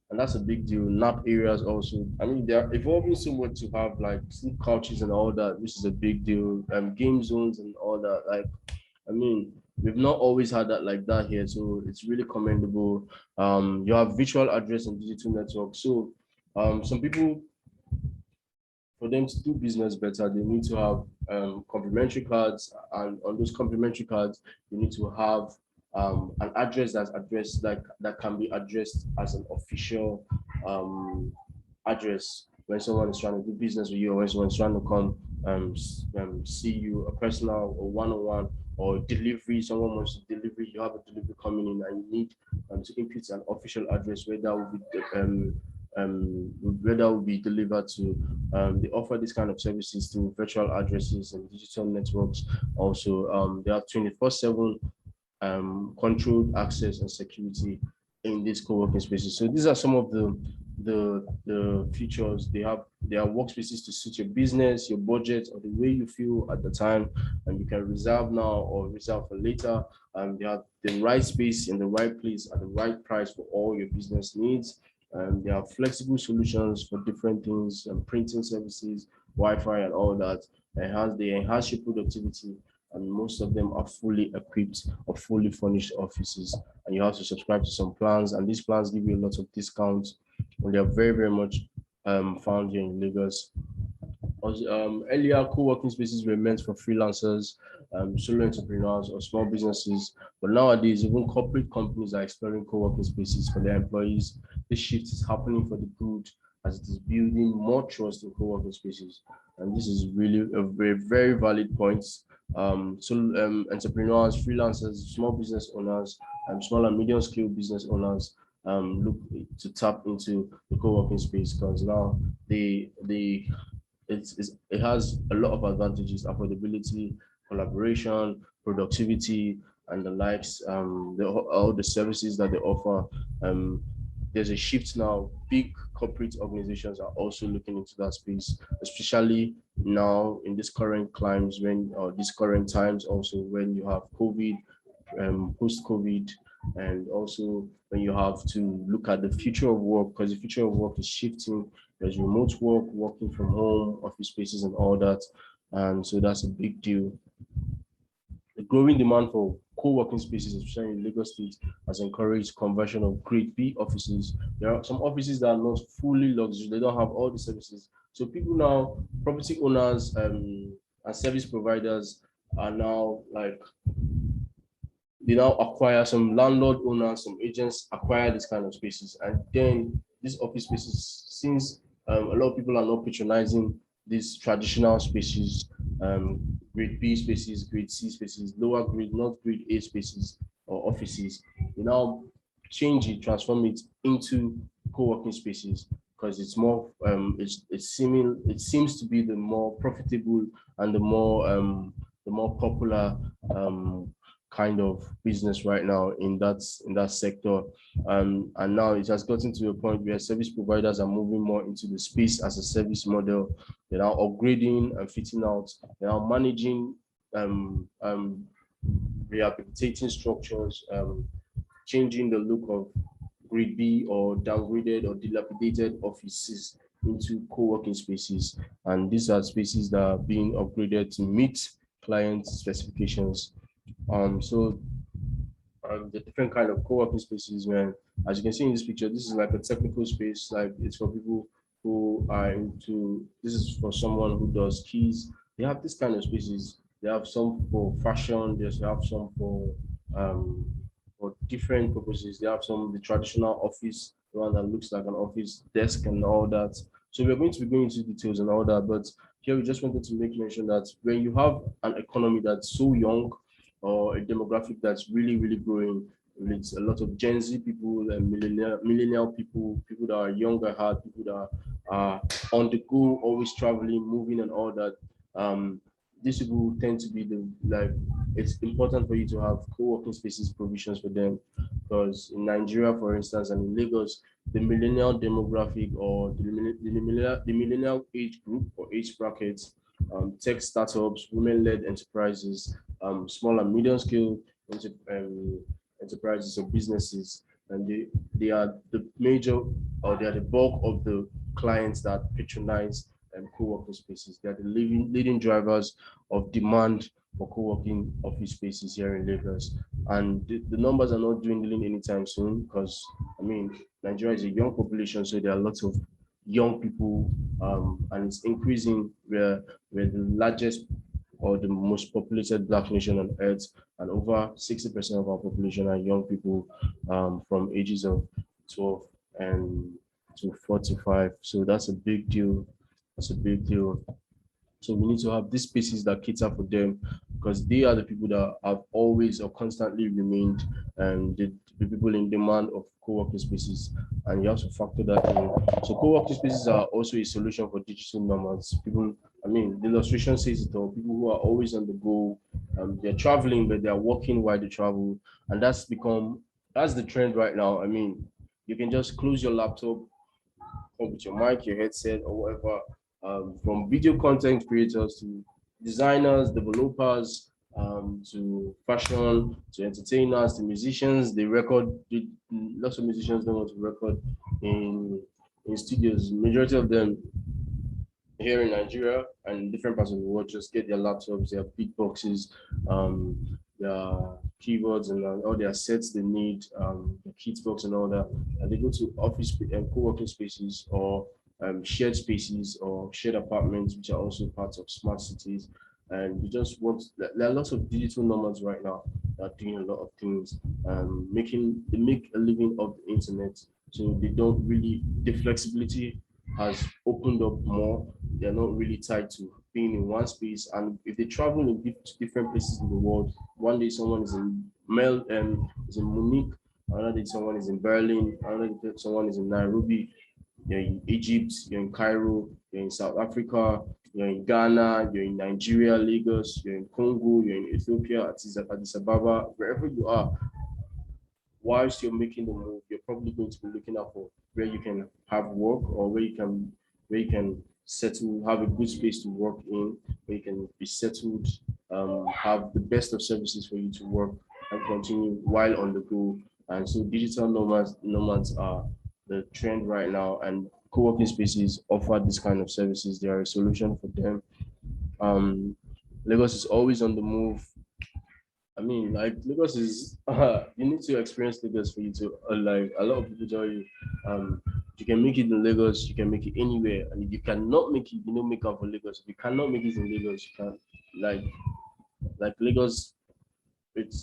And that's a big deal. Nap areas also. I mean, they're evolving so much to have like sleep couches and all that, which is a big deal. Game zones and all that. Like, I mean, we've not always had that like that here, so it's really commendable. You have virtual address and digital network. So, some people, for them to do business better, they need to have complimentary cards, and on those complimentary cards, you need to have an address that's addressed, like that can be addressed as an official address when someone is trying to do business with you, or when someone's trying to come see you, a personal or one-on-one, or delivery. Someone wants to deliver, you have a delivery coming in, and you need to input an official address where that will be where that will be delivered to. They offer this kind of services through virtual addresses and digital networks. Also, they have 24/7 controlled access and security in these co-working spaces. So these are some of the features they have. They are workspaces to suit your business, your budget, or the way you feel at the time, and you can reserve now or reserve for later. They have the right space in the right place at the right price for all your business needs. They have flexible solutions for different things, and printing services, Wi-Fi, and all that. They enhance your productivity, and most of them are fully equipped or fully furnished offices. And you have to subscribe to some plans, and these plans give you a lot of discounts, and they are very, very much found here in Lagos. Earlier, co-working spaces were meant for freelancers, solo entrepreneurs, or small businesses. But nowadays, even corporate companies are exploring co-working spaces for their employees. This shift is happening for the good, as it is building more trust in co-working spaces. And this is really a very, very valid point. Entrepreneurs, freelancers, small business owners, small and medium scale business owners look to tap into the co-working space, because now they it has a lot of advantages: affordability, collaboration, productivity, and the likes. All the services that they offer. There's a shift now. Big corporate organizations are also looking into that space, especially now in this current climes, when or these current times, also when you have COVID, post-COVID, and also when you have to look at the future of work, because the future of work is shifting. There's remote work, working from home, office spaces, and all that. And so that's a big deal. The growing demand for co-working spaces, especially in Lagos State, has encouraged conversion of Grade B offices. There are some offices that are not fully luxury; they don't have all the services. So people now, property owners and service providers, are now like, they now acquire, some landlord owners, some agents acquire this kind of spaces, and then these office spaces, since a lot of people are not patronizing these traditional spaces, grade B spaces, grade C spaces, lower grade, not grade A spaces or offices, they now transform it into co-working spaces, because it's more it seems to be the more profitable and the more popular kind of business right now in that sector. And now it has gotten to a point where service providers are moving more into the space as a service model. They're now upgrading and fitting out. They're now managing, rehabilitating structures, changing the look of grade B or downgraded or dilapidated offices into co-working spaces. And these are spaces that are being upgraded to meet client specifications. So the different kind of co-working spaces, man. As you can see in this picture, this is like a technical space. Like, it's for people who are into. This is for someone who does keys. They have this kind of spaces. They have some for fashion. They have some um, for different purposes. They have some the traditional office, the one that looks like an office desk and all that. So we're going to be going into details and all that. But here we just wanted to make mention that when you have an economy that's so young or a demographic that's really, really growing, it's a lot of Gen Z people and millennial people, people that are younger heart, people that are on the go, always traveling, moving and all that. Um, these people tend to be the like it's important for you to have co-working spaces provisions for them because in Nigeria, for instance, and in Lagos, the millennial demographic or the millennial age group or age brackets, tech startups, women-led enterprises, small and medium scale enterprises or businesses, and they are the major or they are the bulk of the clients that patronize co-working spaces. They are the leading drivers of demand for co-working office spaces here in Lagos. And the numbers are not dwindling anytime soon because, I mean, Nigeria is a young population, so there are lots of young people and it's increasing. We're the largest or the most populated Black nation on earth, and over 60% of our population are young people from ages of 12 and to 45. So that's a big deal. That's a big deal. So we need to have these spaces that cater for them because they are the people that have always or constantly remained the people in demand of co-working spaces. And you have to factor that in. So co-working spaces are also a solution for digital nomads. People, I mean, the illustration says it all. People who are always on the go, they're traveling, but they're working while they travel. And that's the trend right now. I mean, you can just close your laptop, come with your mic, your headset, or whatever, from video content creators to designers, developers, to fashion, to entertainers, to musicians. They record. Lots of musicians don't want to record in in studios. Majority of them here in Nigeria and different parts of the world just get their laptops, their big boxes, their keyboards and all their sets they need, the kit box and all that. And they go to office and co-working spaces or shared spaces or shared apartments, which are also parts of smart cities. And you just want, there are lots of digital nomads right now that are doing a lot of things, they make a living off the internet. So they don't really, the flexibility has opened up more. They're not really tied to being in one space. And if they travel in different places in the world, one day someone is in is in Munich, another day someone is in Berlin, another day someone is in Nairobi, you're in Egypt, you're in Cairo, you're in South Africa, you're in Ghana, you're in Nigeria, Lagos, you're in Congo, you're in Ethiopia, Addis Ababa, wherever you are, whilst you're making the move, you're probably going to be looking out for where you can have work or where you can settle, have a good space to work in, where you can be settled, have the best of services for you to work and continue while on the go. And so digital nomads are the trend right now, and co-working spaces offer this kind of services. They are a solution for them. Lagos is always on the move. I mean, like Lagos is, you need to experience Lagos for you to, like a lot of people tell you, you can make it in Lagos, you can make it anywhere. And if you cannot make it, you don't make up for Lagos. If you cannot make it in Lagos, you can, like, like Lagos, it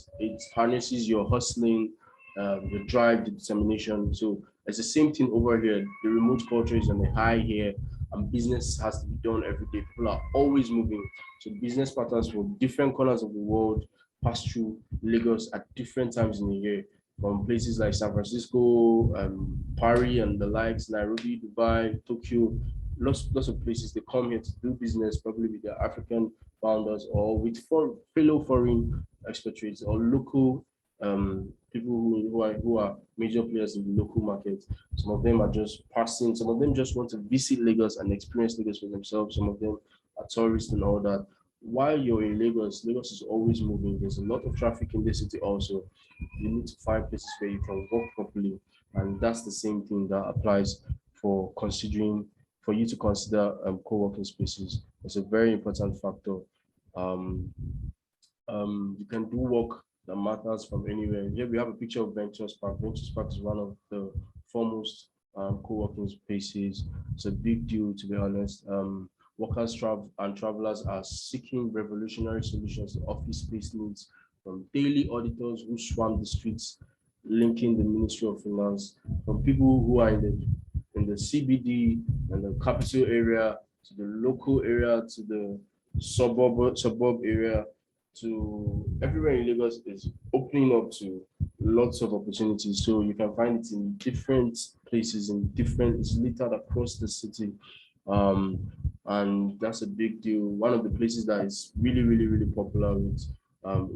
harnesses your hustling, your drive, the determination. So it's the same thing over here. The remote culture is on the high here, and business has to be done every day. People are always moving. So business partners from different corners of the world pass through Lagos at different times in the year, from places like San Francisco, Paris, and the likes, Nairobi, Dubai, Tokyo. Lots of places they come here to do business, probably with their African founders or with fellow foreign expatriates or local people who are major players in the local market. Some of them are just passing, some of them just want to visit Lagos and experience Lagos for themselves. Some of them are tourists and all that. While you're in Lagos, Lagos is always moving. There's a lot of traffic in the city also. You need to find places where you can walk properly. And that's the same thing that applies for you to consider co-working spaces. It's a very important factor. Um, you can do work that matters from anywhere. Here we have a picture of Ventures Park. Ventures Park is one of the foremost co-working spaces. It's a big deal, to be honest. workers and travelers are seeking revolutionary solutions to office space needs, from daily auditors who swarm the streets, linking the Ministry of Finance, from people who are in the CBD and the capital area, to the local area, to the suburb area, to everywhere in Lagos is opening up to lots of opportunities. So you can find it in different places, it's littered across the city. And that's a big deal. One of the places that is really, really, really popular with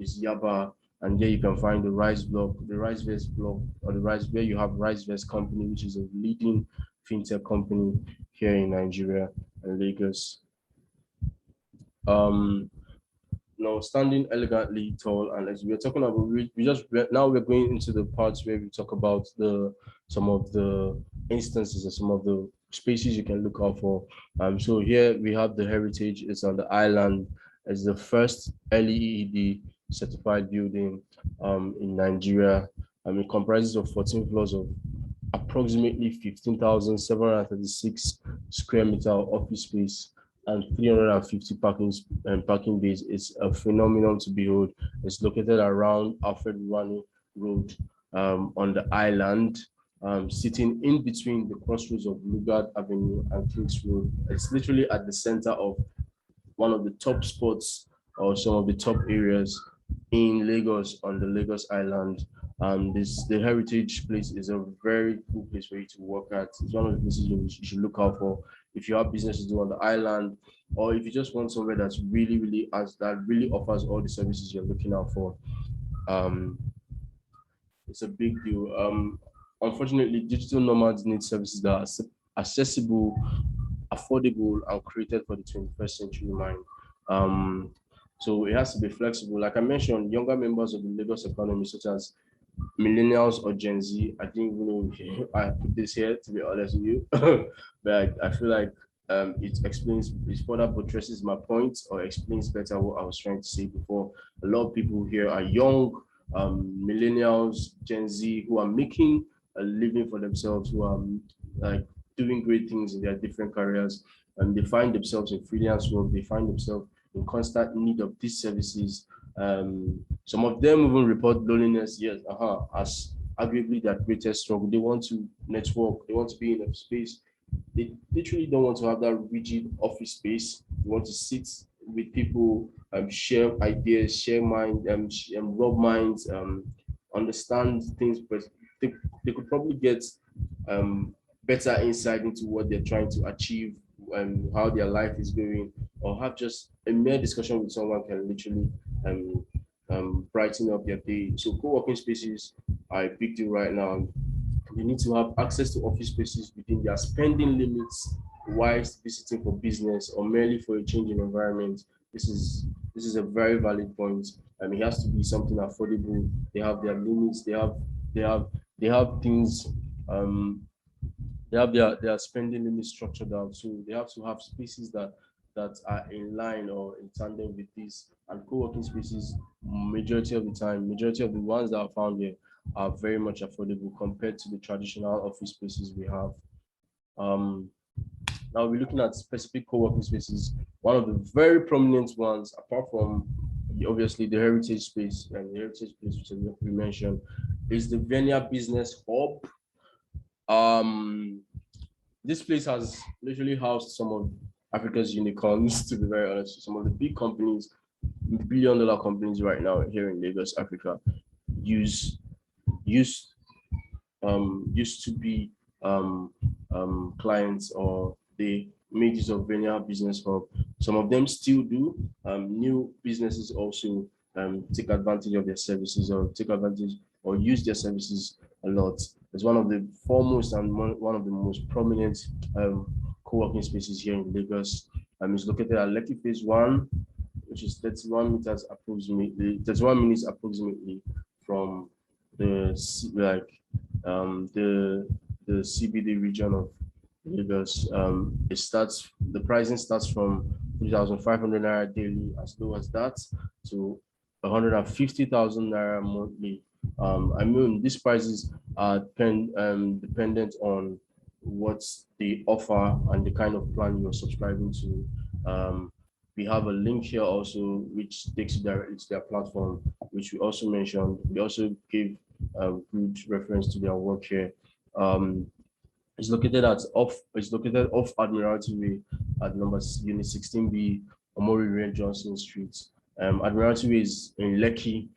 is Yaba. And there you can find the Rice Block, the Rice Vest Block, or the Rice, where you have Rice Vest Company, which is a leading fintech company here in Nigeria and Lagos. Now standing elegantly tall, and as we're talking about, now we're going into the parts where we talk about some of the instances and some of the spaces you can look out for. So here we have the heritage. It's on the island. It's the first LEED certified building in Nigeria. It comprises of 14 floors of approximately 15,736 square meter of office space and 350 parking bays. It's a phenomenon to behold. It's located around Alfred Wani Road on the island, sitting in between the crossroads of Lugard Avenue and Kings Road. It's literally at the center of one of the top spots or some of the top areas in Lagos, on the Lagos Island. The heritage place is a very cool place for you to work at. It's one of the places you should look out for if you have business to do on the island, or if you just want somewhere that's really offers all the services you're looking out for. It's a big deal. Unfortunately, digital nomads need services that are accessible, affordable, and created for the 21st century mind. So it has to be flexible. Like I mentioned, younger members of the Lagos economy, such as millennials or Gen Z, I think, I put this here to be honest with you, but I feel like it further buttresses my point, or explains better what I was trying to say before. A lot of people here are young, millennials, Gen Z, who are making a living for themselves, who are like doing great things in their different careers, and they find themselves in freelance work. They find themselves in constant need of these services. Some of them even report loneliness, yes, as arguably their greatest struggle. They want to network, they want to be in a space. They literally don't want to have that rigid office space. They want to sit with people, share ideas, share mind, rub minds, understand things, but they could probably get better insight into what they're trying to achieve and how their life is going, or have just a mere discussion with someone can literally brighten up their day. So co-working spaces are a big deal right now. You need to have access to office spaces within their spending limits whilst visiting for business or merely for a change in environment. This is a very valid point. It has to be something affordable. They have their limits. They have things. They have their spending limit structured out. So they have to have spaces that are in line or in tandem with this. And co-working spaces, majority of the ones that are found here are very much affordable compared to the traditional office spaces we have. Now we're looking at specific co-working spaces. One of the very prominent ones, apart from obviously the heritage space and the heritage place which we mentioned, is the Vineyard Business Hub. This place has literally housed some of Africa's unicorns, to be very honest. Some of the big companies, billion-dollar companies right now here in Lagos, Africa, used to be clients, or they made use of Vineyard Business Hub. Some of them still do. New businesses also take advantage of their services, or use their services a lot. It's one of the foremost and one of the most prominent co-working spaces here in Lagos. It's located at Lekki Phase 1, which is 31 minutes approximately from the CBD region of Lagos. The pricing starts from 3,500 naira daily, as low as that, to 150,000 naira monthly. These prices are dependent on what they offer and the kind of plan you're subscribing to. We have a link here also, which takes you directly to their platform, which we also mentioned. We also gave good reference to their work here. Um, it's located off Admiralty Way at number unit 16B, Omori Ray Johnson Street. Admiralty Way is in Lekki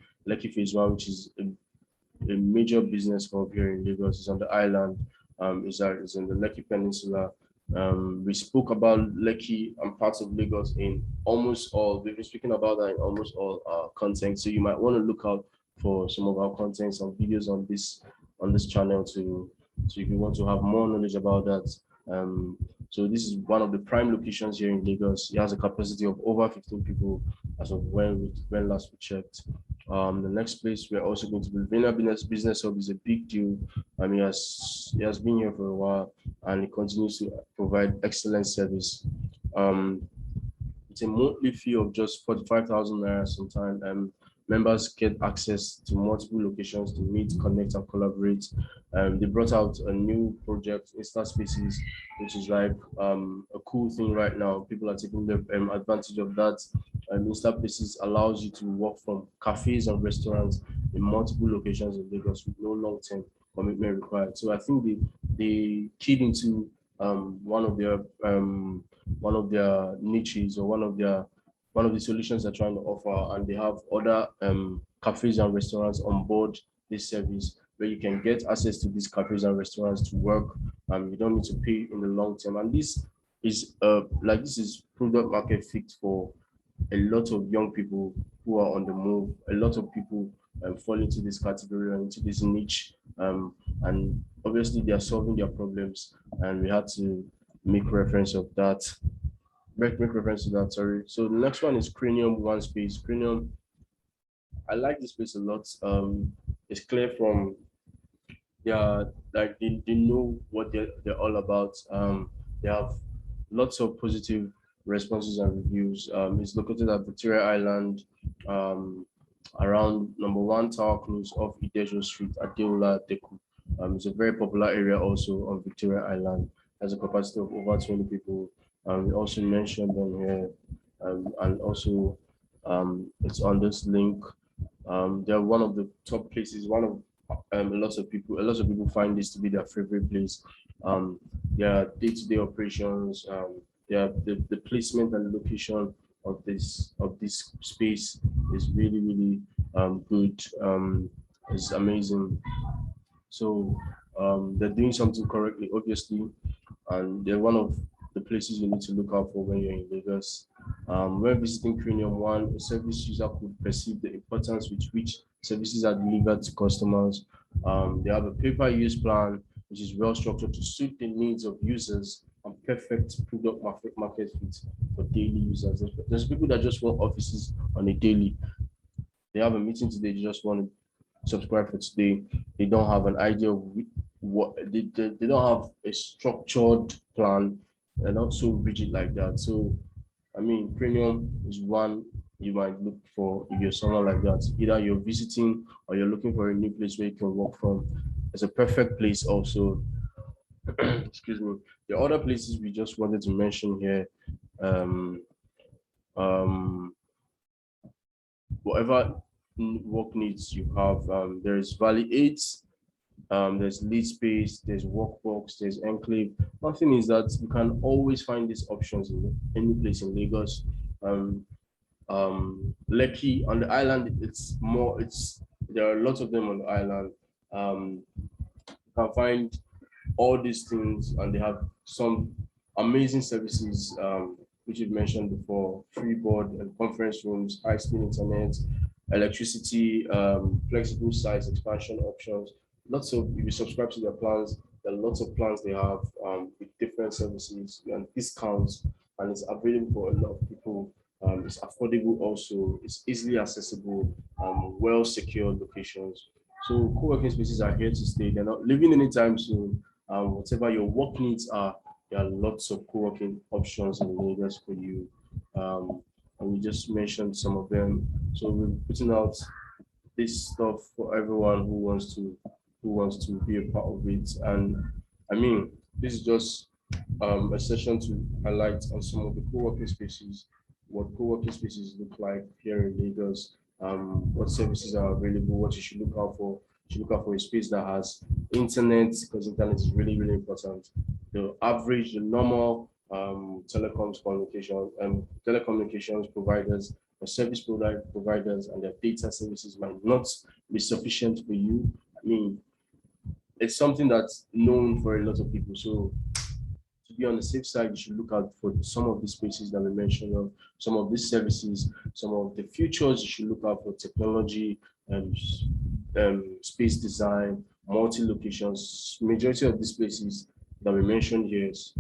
Phase 1, which is a major business hub here in Lagos. It's on the island. It's in the Lekki Peninsula. We spoke about Lekki and parts of Lagos in almost all. We've been speaking about that in almost all our content. So you might want to look out for some of our content, some videos on this channel to so if you want to have more knowledge about that. So this is one of the prime locations here in Lagos. It has a capacity of over 15 people as of when last we checked. The next place we're also going to be Vineyard Business Hub is a big deal. He has been here for a while and he continues to provide excellent service. It's a monthly fee of just 45,000 naira sometimes. Members get access to multiple locations to meet, connect, and collaborate. They brought out a new project, Insta Spaces, which is like a cool thing right now. People are taking the advantage of that. Insta Spaces allows you to work from cafes and restaurants in multiple locations in Lagos with no long-term commitment required. So I think they keyed into one of their niches or one of the solutions they're trying to offer, and they have other cafes and restaurants on board this service where you can get access to these cafes and restaurants to work. You don't need to pay in the long term, and this is product market fit for a lot of young people who are on the move. A lot of people fall into this category and into this niche, and obviously they are solving their problems, and we had to make reference of that. Make reference to that. Sorry. So the next one is Cranium One Space. Cranium, I like this space a lot. It's clear from they know what they're all about. They have lots of positive responses and reviews. It's located at Victoria Island, around number 1 Tower Close off Idejo Street, Adeola, Deku. It's a very popular area also on Victoria Island. Has a capacity of over 20 people. We also mentioned them here, and also it's on this link. They're one of the top places. A lot of people find this to be their favorite place. Their day-to-day operations, the placement and location of this space is really good. It's amazing. So they're doing something correctly, obviously, and they're one of the places you need to look out for when you're in Lagos. When visiting Cranium One, a service user could perceive the importance with which services are delivered to customers. They have a pay-per-use plan, which is well structured to suit the needs of users and perfect product market fit for daily users. There's people that just want offices on a daily. They have a meeting today, they just want to subscribe for today. They don't have an idea of what they don't have a structured plan. They're not so rigid like that. So, I mean, Premium is one you might look for if you're someone like that. Either you're visiting or you're looking for a new place where you can work from. It's a perfect place also. Excuse me. The other places we just wanted to mention here, um, um, whatever work needs you have, there's Valley 8, there's Lead Space, there's Workbox, there's Enclave. One thing is that you can always find these options in any place in Lagos. Lekki on the island, there are lots of them on the island. You can find all these things, and they have some amazing services, which you've mentioned before: free board and conference rooms, high-speed internet, electricity, flexible size expansion options. Lots of, if you subscribe to their plans, there are lots of plans they have with different services and discounts, and it's available for a lot of people. It's affordable also, it's easily accessible, well secured locations. So co-working spaces are here to stay. They're not leaving anytime soon. Whatever your work needs are, there are lots of co-working options in Lagos for you. And we just mentioned some of them. So we're putting out this stuff for everyone who wants to be a part of it. And I mean, this is just a session to highlight on some of the co-working spaces, what co-working spaces look like here in Lagos, what services are available, what you should look out for. You should look out for a space that has internet, because internet is really, really important. The average, the normal telecommunications providers or providers and their data services might not be sufficient for you. I mean, it's something that's known for a lot of people. So to be on the safe side, you should look out for some of the spaces that we mentioned, of some of these services, some of the futures. You should look out for technology and space design, multi locations. Majority of these places that we mentioned here is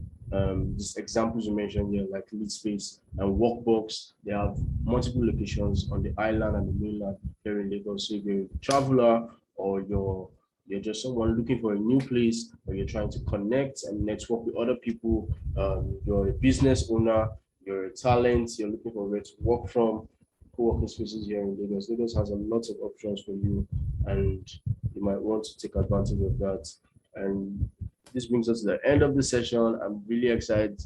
these examples you mentioned here, like Lead Space and Workbox. They have multiple locations on the island and the mainland here in Lagos. So if you're a traveler or you're just someone looking for a new place, or you're trying to connect and network with other people, you're a business owner, you're a talent, you're looking for where to work from, co-working spaces here in Lagos. Lagos has a lot of options for you, and you might want to take advantage of that. And this brings us to the end of the session. I'm really excited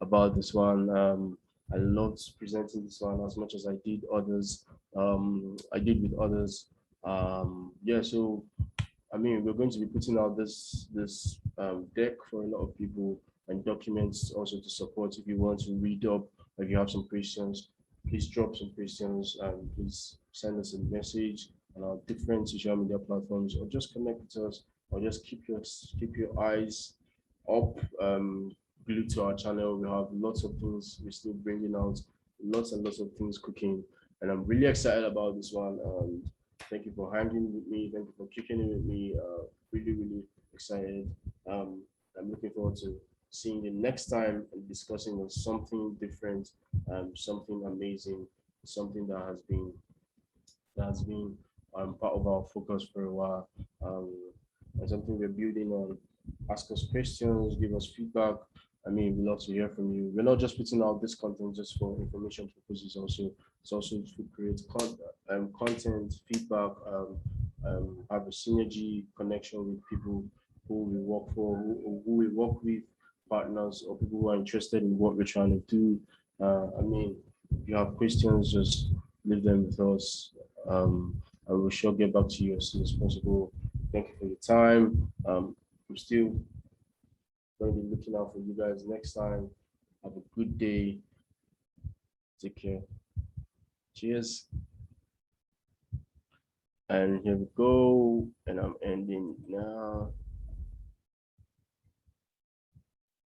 about this one. I loved presenting this one as much as I did others. I did with others. Yeah, so I mean, we're going to be putting out this deck for a lot of people, and documents also to support. If you want to read up, or if you have some questions, please drop some questions, and please send us a message on our different social media platforms, or just connect with us, or just keep your eyes up, glued to our channel. We have lots of things we're still bringing out, lots and lots of things cooking, and I'm really excited about this one. Thank you for hanging with me. Thank you for kicking in with me. Really, really excited. I'm looking forward to seeing you next time and discussing on something different, something amazing, something that has been part of our focus for a while, and something we're building on. Ask us questions, give us feedback. I mean, we love to hear from you. We're not just putting out this content just for information purposes. It's also to create content, feedback, have a synergy connection with people who we work for, who we work with, partners, or people who are interested in what we're trying to do. I mean, if you have questions, just leave them with us. I will sure get back to you as soon as possible. Thank you for your time. I'm still going to be looking out for you guys next time. Have a good day. Take care. Cheers. And here we go. And I'm ending now.